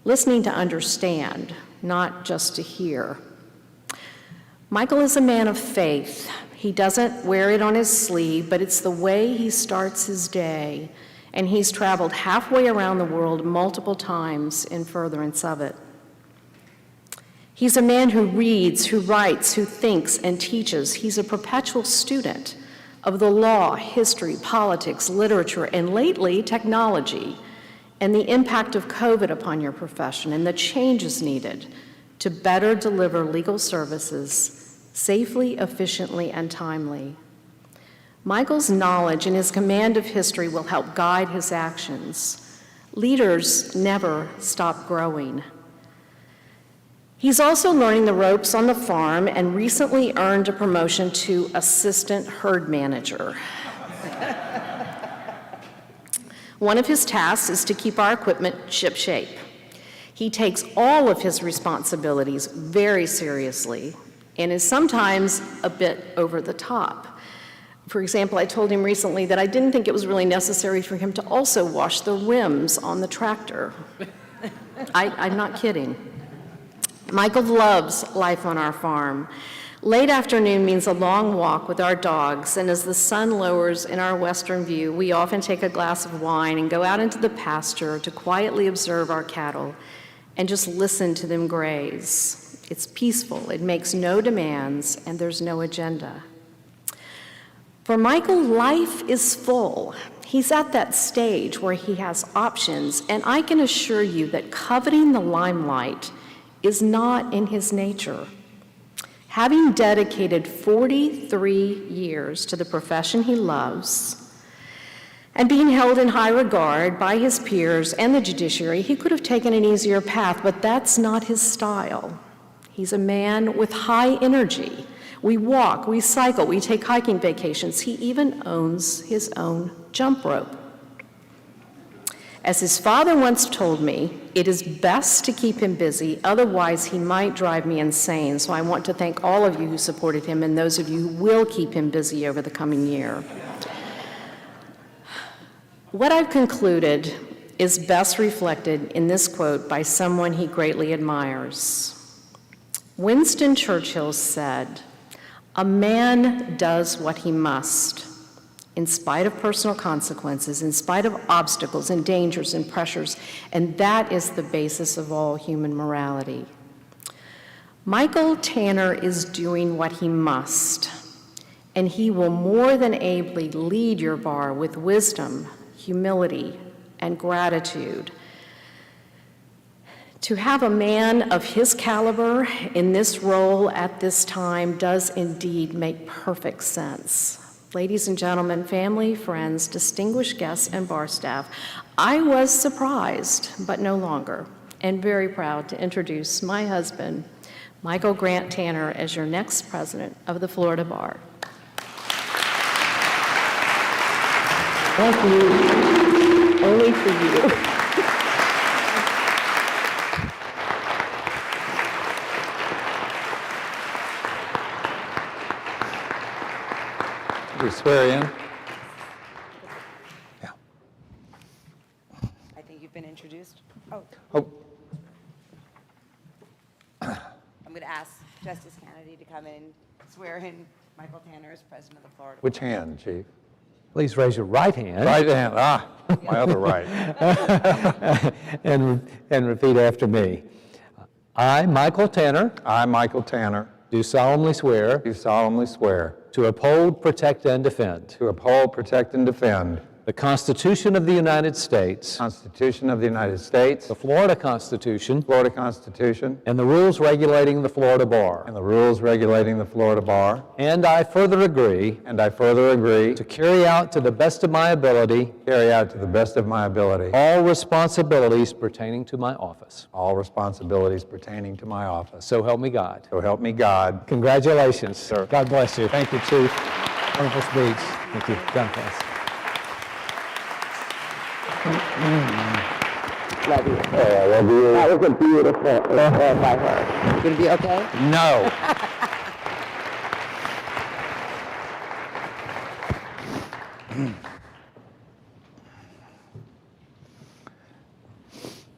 to understand, not just to hear. Michael is a man of faith. He doesn't wear it on his sleeve, but it's the way he starts his day, and he's traveled halfway around the world multiple times in furtherance of it. He's a man who reads, who writes, who thinks and teaches. He's a perpetual student of the law, history, politics, literature, and lately, technology, and the impact of COVID upon your profession and the changes needed to better deliver legal services safely, efficiently, and timely. Michael's knowledge and his command of history will help guide his actions. Leaders never stop growing. He's also learning the ropes on the farm and recently earned a promotion to assistant herd manager. One of his tasks is to keep our equipment shipshape. He takes all of his responsibilities very seriously and is sometimes a bit over the top. For example, I told him recently that I didn't think it was really necessary for him to also wash the rims on the tractor. I'm not kidding. Michael loves life on our farm. Late afternoon means a long walk with our dogs, and as the sun lowers in our western view, we often take a glass of wine and go out into the pasture to quietly observe our cattle and just listen to them graze. It's peaceful, it makes no demands, and there's no agenda. For Michael, life is full. He's at that stage where he has options, and I can assure you that coveting the limelight is not in his nature. Having dedicated 43 years to the profession he loves and being held in high regard by his peers and the judiciary, he could have taken an easier path, but that's not his style. He's a man with high energy. We walk, we cycle, we take hiking vacations. He even owns his own jump rope. As his father once told me, it is best to keep him busy, otherwise he might drive me insane. So I want to thank all of you who supported him and those of you who will keep him busy over the coming year. What I've concluded is best reflected in this quote by someone he greatly admires. Winston Churchill said, "A man does what he must, in spite of personal consequences, in spite of obstacles and dangers and pressures, and that is the basis of all human morality." Michael Tanner is doing what he must, and he will more than ably lead your bar with wisdom, humility, and gratitude. To have a man of his caliber in this role at this time does indeed make perfect sense. Ladies and gentlemen, family, friends, distinguished guests, and bar staff, I was surprised, but no longer, and very proud to introduce my husband, Michael Grant Tanner, as your next president of the Florida Bar. Thank you. Only for you. We swear in. Yeah. I think you've been introduced. Oh. I'm going to ask Justice Kennedy to come in, swear in Michael Tanner as president of the Florida Bar. Which hand, Chief? Please raise your right hand. Right hand. My other right. and repeat after me. I, Michael Tanner, I, Michael Tanner, do solemnly swear do solemnly swear to uphold, protect, and defend to uphold, protect, and defend the Constitution of the United States, the Constitution of the United States, the Florida Constitution, Florida Constitution, and the rules regulating the Florida Bar. and the rules regulating the Florida Bar. And I further agree And I further agree to carry out to the best of my ability all responsibilities pertaining to my office. all responsibilities pertaining to my office. So help me God. So help me God. Congratulations. Sir. God bless you. Thank you, Chief. Wonderful speech. Thank you. God bless. Love you. I love you. That was a beautiful by her. You going to be okay? No.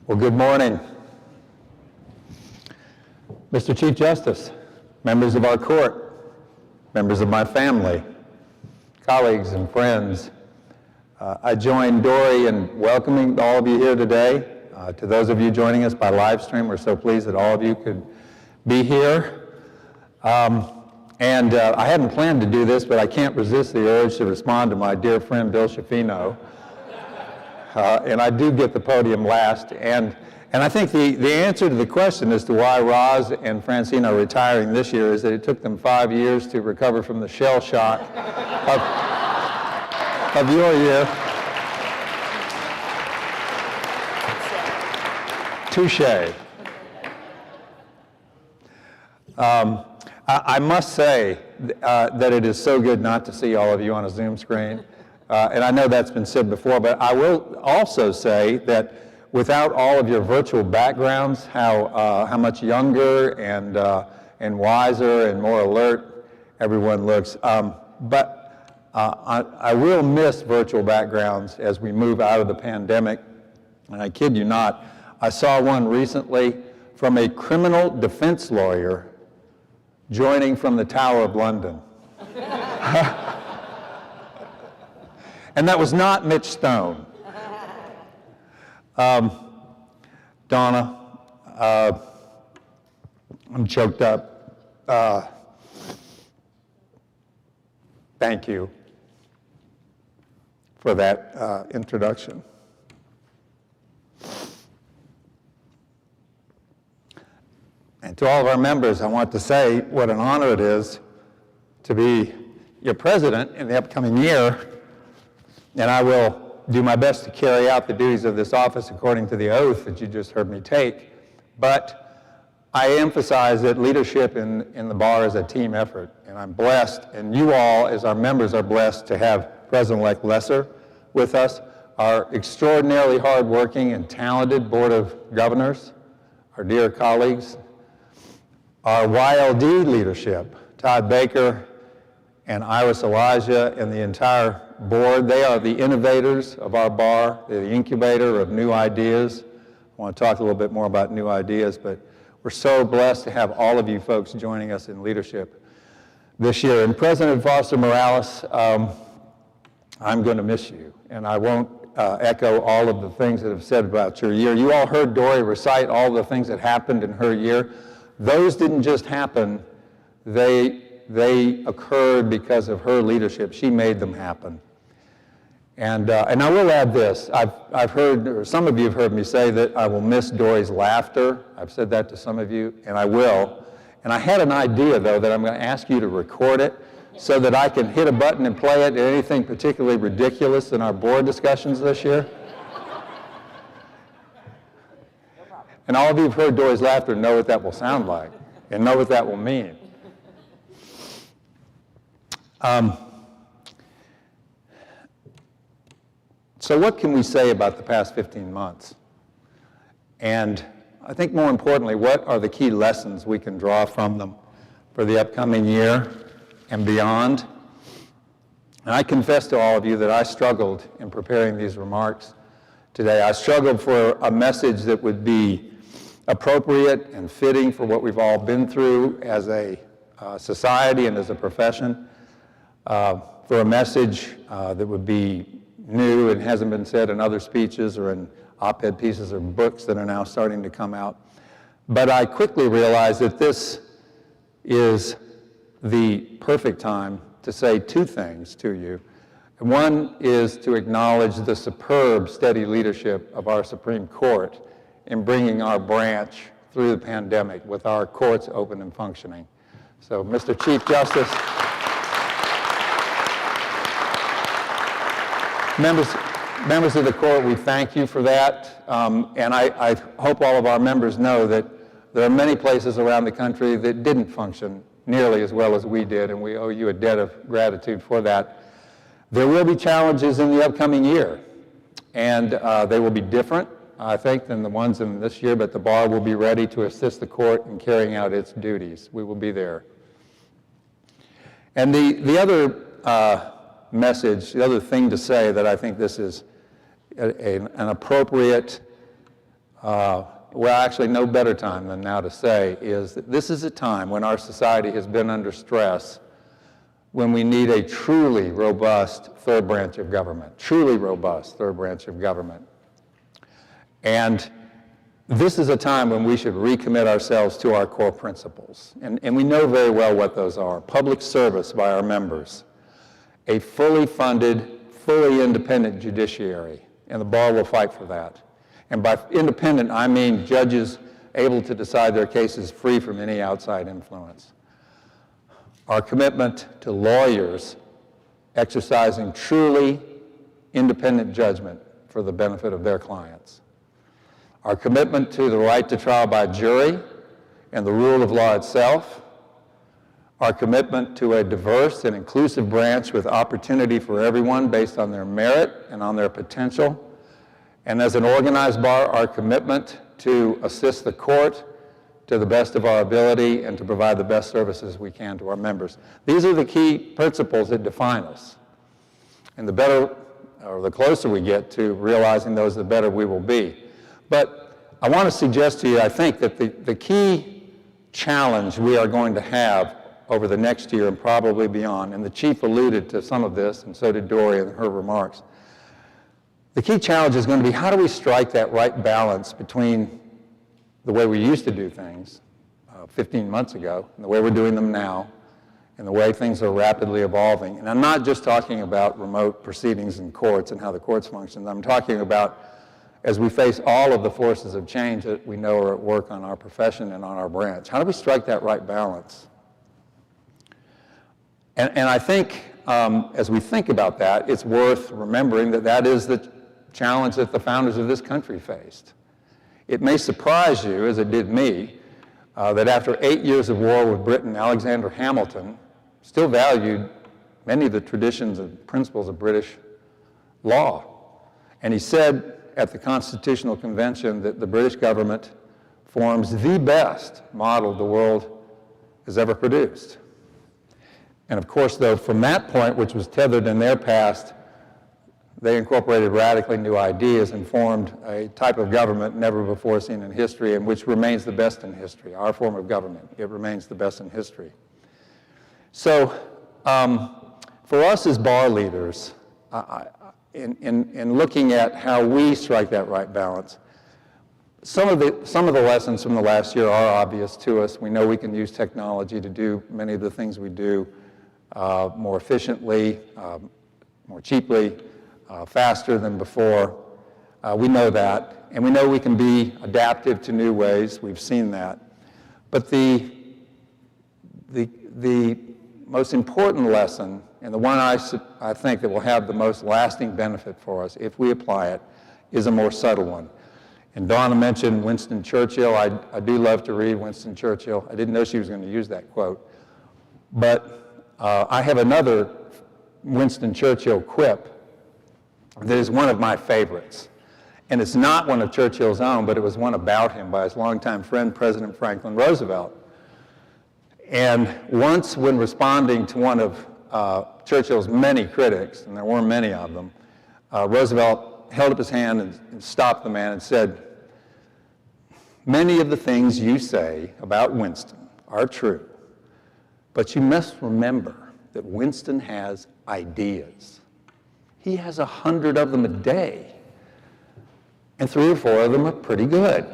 Well, good morning. Mr. Chief Justice, members of our court, members of my family, colleagues and friends, I join Dory in welcoming all of you here today. To those of you joining us by live stream, we're so pleased that all of you could be here. I hadn't planned to do this, but I can't resist the urge to respond to my dear friend Bill Schifino. And I do get the podium last. And I think the answer to the question as to why Roz and Francine are retiring this year is that it took them 5 years to recover from the shell shock of your year. Touché. I must say that it is so good not to see all of you on a Zoom screen. And I know that's been said before, but I will also say that without all of your virtual backgrounds, how much younger and wiser and more alert everyone looks. But I will miss virtual backgrounds as we move out of the pandemic. And I kid you not, I saw one recently from a criminal defense lawyer joining from the Tower of London. And that was not Mitch Stone. Donna, I'm choked up. Thank you for that introduction. And to all of our members, I want to say what an honor it is to be your president in the upcoming year. And I will do my best to carry out the duties of this office according to the oath that you just heard me take. But I emphasize that leadership in the bar is a team effort. And I'm blessed, and you all, as our members, are blessed to have President-elect Lesser with us, our extraordinarily hardworking and talented Board of Governors, our dear colleagues, our YLD leadership, Todd Baker and Iris Elijah and the entire board. They are the innovators of our bar. They're the incubator of new ideas. I want to talk a little bit more about new ideas, but we're so blessed to have all of you folks joining us in leadership this year. And President Foster Morales, I'm going to miss you, and I won't echo all of the things that have said about your year. You all heard Dory recite all the things that happened in her year. Those didn't just happen, they occurred because of her leadership. She made them happen. And I will add this. I've heard, or some of you have heard me say that I will miss Dory's laughter. I've said that to some of you, and I will. And I had an idea, though, that I'm going to ask you to record it so that I can hit a button and play it at anything particularly ridiculous in our board discussions this year. And all of you who've heard Dory's laughter know what that will sound like and know what that will mean. So what can we say about the past 15 months? And I think more importantly, what are the key lessons we can draw from them for the upcoming year and beyond? And I confess to all of you that I struggled in preparing these remarks today. I struggled for a message that would be appropriate and fitting for what we've all been through as a society and as a profession, for a message that would be new and hasn't been said in other speeches or in op-ed pieces or books that are now starting to come out. But I quickly realized that this is the perfect time to say two things to you. One is to acknowledge the superb, steady leadership of our Supreme Court in bringing our branch through the pandemic with our courts open and functioning. So, Mr. Chief Justice, members of the court, we thank you for that. And I hope all of our members know that there are many places around the country that didn't function nearly as well as we did, and we owe you a debt of gratitude for that. There will be challenges in the upcoming year, and they will be different, I think, than the ones in this year, but the bar will be ready to assist the court in carrying out its duties. We will be there. And the other message, the other thing to say that I think this is an appropriate, well, actually no better time than now to say, is that this is a time when our society has been under stress when we need a truly robust third branch of government, truly robust third branch of government. And this is a time when we should recommit ourselves to our core principles. And we know very well what those are. Public service by our members, a fully funded, fully independent judiciary, and the bar will fight for that. And by independent, I mean judges able to decide their cases free from any outside influence. Our commitment to lawyers exercising truly independent judgment for the benefit of their clients. Our commitment to the right to trial by jury and the rule of law itself. Our commitment to a diverse and inclusive branch with opportunity for everyone based on their merit and on their potential. And as an organized bar, our commitment to assist the court to the best of our ability and to provide the best services we can to our members. These are the key principles that define us. And the better, or the closer we get to realizing those, the better we will be. But I want to suggest to you, I think, that the key challenge we are going to have over the next year and probably beyond, and the chief alluded to some of this, and so did Dory in her remarks. The key challenge is going to be, how do we strike that right balance between the way we used to do things 15 months ago, and the way we're doing them now, and the way things are rapidly evolving. And I'm not just talking about remote proceedings in courts and how the courts function. I'm talking about as we face all of the forces of change that we know are at work on our profession and on our branch. How do we strike that right balance? And I think as we think about that, it's worth remembering that that is the challenge that the founders of this country faced. It may surprise you, as it did me, that after 8 years of war with Britain, Alexander Hamilton still valued many of the traditions and principles of British law. And he said at the Constitutional Convention that the British government forms the best model the world has ever produced. And of course, though, from that point, which was tethered in their past, they incorporated radically new ideas and formed a type of government never before seen in history, and which remains the best in history. Our form of government, it remains the best in history. So for us as bar leaders, in looking at how we strike that right balance, some of the lessons from the last year are obvious to us. We know we can use technology to do many of the things we do more efficiently, more cheaply, faster than before. We know that, and we know we can be adaptive to new ways. We've seen that. But the most important lesson, and the one I think that will have the most lasting benefit for us if we apply it, is a more subtle one. And Donna mentioned Winston Churchill. I do love to read Winston Churchill. I didn't know she was going to use that quote. But I have another Winston Churchill quip that is one of my favorites. And it's not one of Churchill's own, but it was one about him by his longtime friend, President Franklin Roosevelt. And once, when responding to one of Churchill's many critics, and there weren't many of them, Roosevelt held up his hand and stopped the man and said, "Many of the things you say about Winston are true, but you must remember that Winston has ideas. He has 100 of them a day, and 3 or 4 of them are pretty good."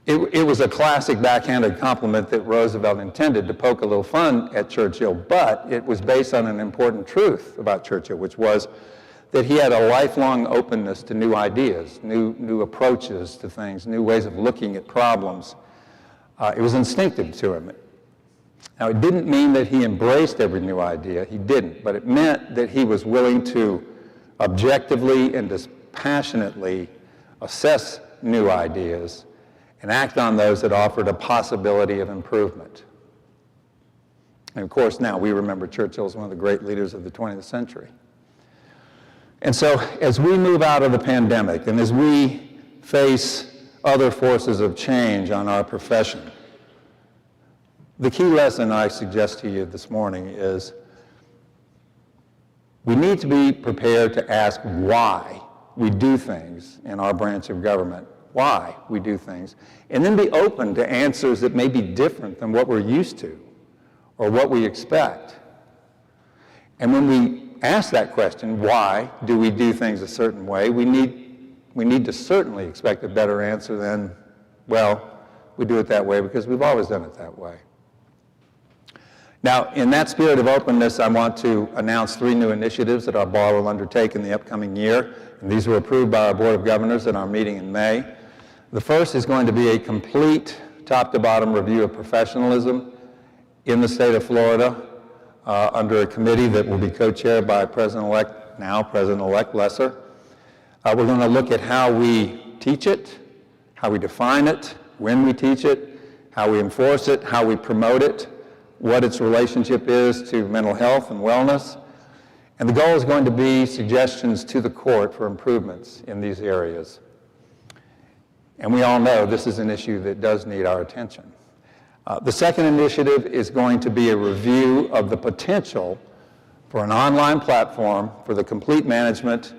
It was a classic backhanded compliment that Roosevelt intended to poke a little fun at Churchill, but it was based on an important truth about Churchill, which was that he had a lifelong openness to new ideas, new approaches to things, new ways of looking at problems. It was instinctive to him. Now, it didn't mean that he embraced every new idea. He didn't. But it meant that he was willing to objectively and dispassionately assess new ideas and act on those that offered a possibility of improvement. And of course, now we remember Churchill as one of the great leaders of the 20th century. And so, as we move out of the pandemic and as we face other forces of change on our profession, the key lesson I suggest to you this morning is we need to be prepared to ask why we do things in our branch of government, why we do things, and then be open to answers that may be different than what we're used to. or what we expect. And when we ask that question, why do we do things a certain way, we need to certainly expect a better answer than, well, we do it that way because we've always done it that way. Now, in that spirit of openness, I want to announce 3 new initiatives that our bar will undertake in the upcoming year. And these were approved by our Board of Governors at our meeting in May. The first is going to be a complete top-to-bottom review of professionalism in the state of Florida under a committee that will be co-chaired by now President-elect Lesser. We're going to look at how we teach it, how we define it, when we teach it, how we enforce it, how we promote it, what its relationship is to mental health and wellness. And the goal is going to be suggestions to the court for improvements in these areas. And we all know this is an issue that does need our attention. The second initiative is going to be a review of the potential for an online platform for the complete management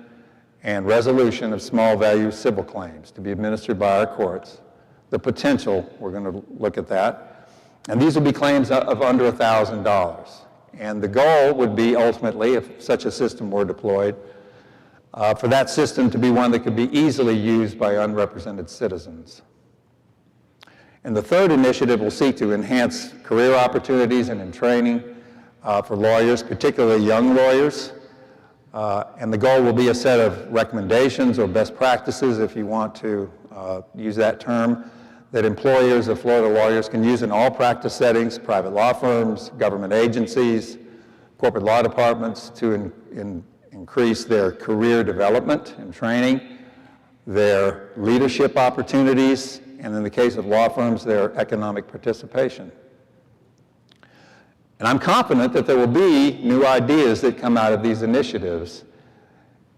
and resolution of small value civil claims to be administered by our courts. The potential, we're going to look at that. And these will be claims of under $1,000. And the goal would be ultimately, if such a system were deployed, for that system to be one that could be easily used by unrepresented citizens. And the third initiative will seek to enhance career opportunities and in training for lawyers, particularly young lawyers. And the goal will be a set of recommendations or best practices, if you want to use that term, that employers of Florida lawyers can use in all practice settings, private law firms, government agencies, corporate law departments, to increase their career development and training, their leadership opportunities, and in the case of law firms, their economic participation. And I'm confident that there will be new ideas that come out of these initiatives,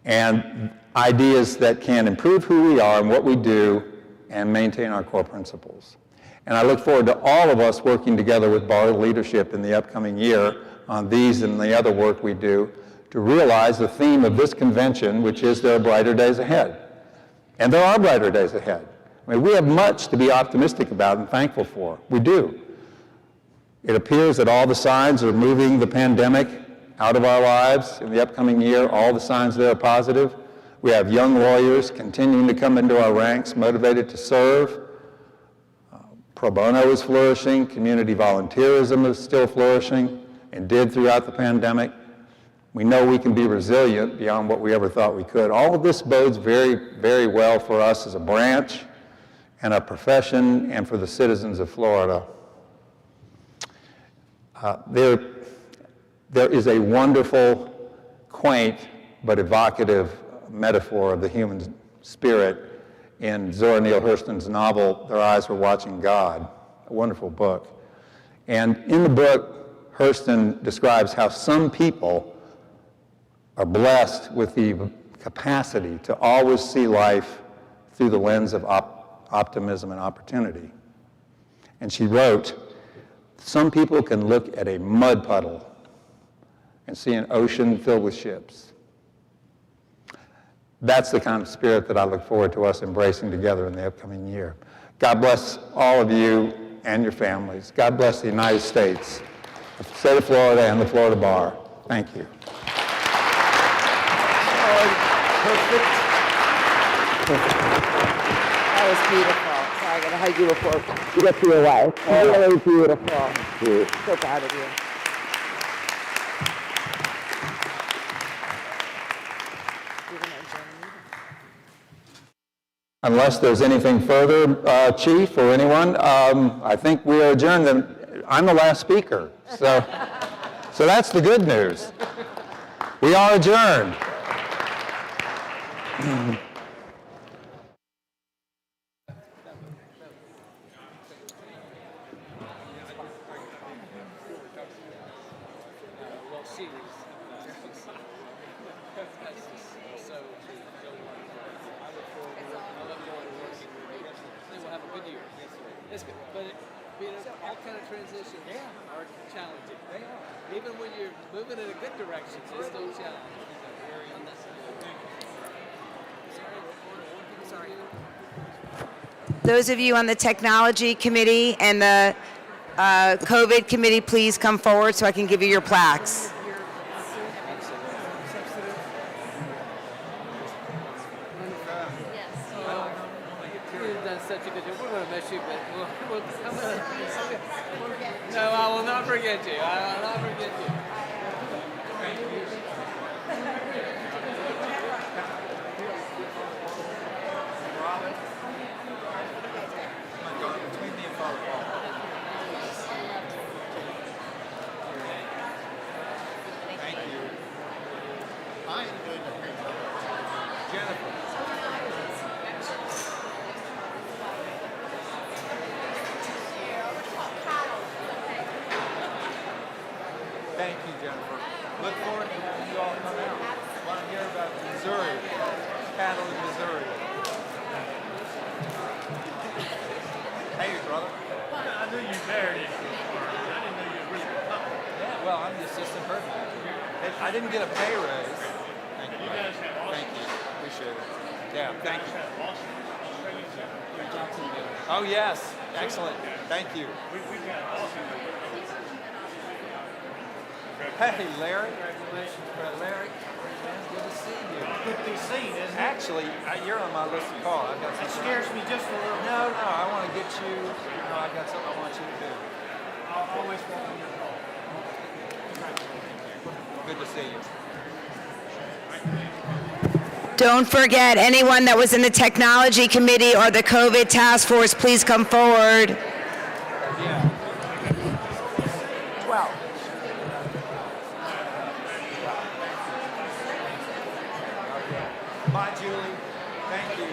and ideas that can improve who we are and what we do and maintain our core principles. And I look forward to all of us working together with bar leadership in the upcoming year on these and the other work we do to realize the theme of this convention, which is there are brighter days ahead. And there are brighter days ahead. I mean, we have much to be optimistic about and thankful for. We do. It appears that all the signs are moving the pandemic out of our lives in the upcoming year. All the signs there are positive. We have young lawyers continuing to come into our ranks, motivated to serve. Pro bono is flourishing. Community volunteerism is still flourishing and did throughout the pandemic. We know we can be resilient beyond what we ever thought we could. All of this bodes very, very well for us as a branch and a profession and for the citizens of Florida. There is a wonderful, quaint, but evocative metaphor of the human spirit in Zora Neale Hurston's novel, Their Eyes Were Watching God, a wonderful book. And in the book, Hurston describes how some people are blessed with the capacity to always see life through the lens of optimism and opportunity. And she wrote, some people can look at a mud puddle and see an ocean filled with ships. That's the kind of spirit that I look forward to us embracing together in the upcoming year. God bless all of you and your families. God bless the United States, the state of Florida, and the Florida Bar. Thank you. Perfect. That was beautiful. Sorry, I got to hug you before you get to your wife. Really beautiful. So proud of you. Unless there's anything further, Chief or anyone, I think we are adjourned. I'm the last speaker, so that's the good news. We are adjourned. All kind of transitions are challenging. Even when you're moving in a good direction, it's still challenging. Those of you on the technology committee and the COVID committee, please come forward so I can give you your plaques. You've done such a good job. We're going to miss you, but no, I will not forget you. I will not forget you. Thank you, Jennifer. Look forward to when you all come out. Want to hear about Missouri, cattle in Missouri. Hey, brother. I knew you married into a farm. I didn't know you were really a couple. Yeah, well, I'm the assistant herd manager. I didn't get a pay raise. Thank you. You guys have awesome. Thank you. Appreciate it. Yeah, thank you. Oh, yes. Excellent. Thank you. We've got awesome. Hey, Larry. Congratulations, brother Larry. Man, good to see you. Good to be seen, isn't it? Actually, you're on my list to call. I've got That something. scares me just a little. No, I want to get you. I've got something I want you to do. I'll always welcome your call. Good to see you. Don't forget, anyone that was in the technology committee or the COVID task force, please come forward. Yeah. 12. Bye, Julie. Thank you.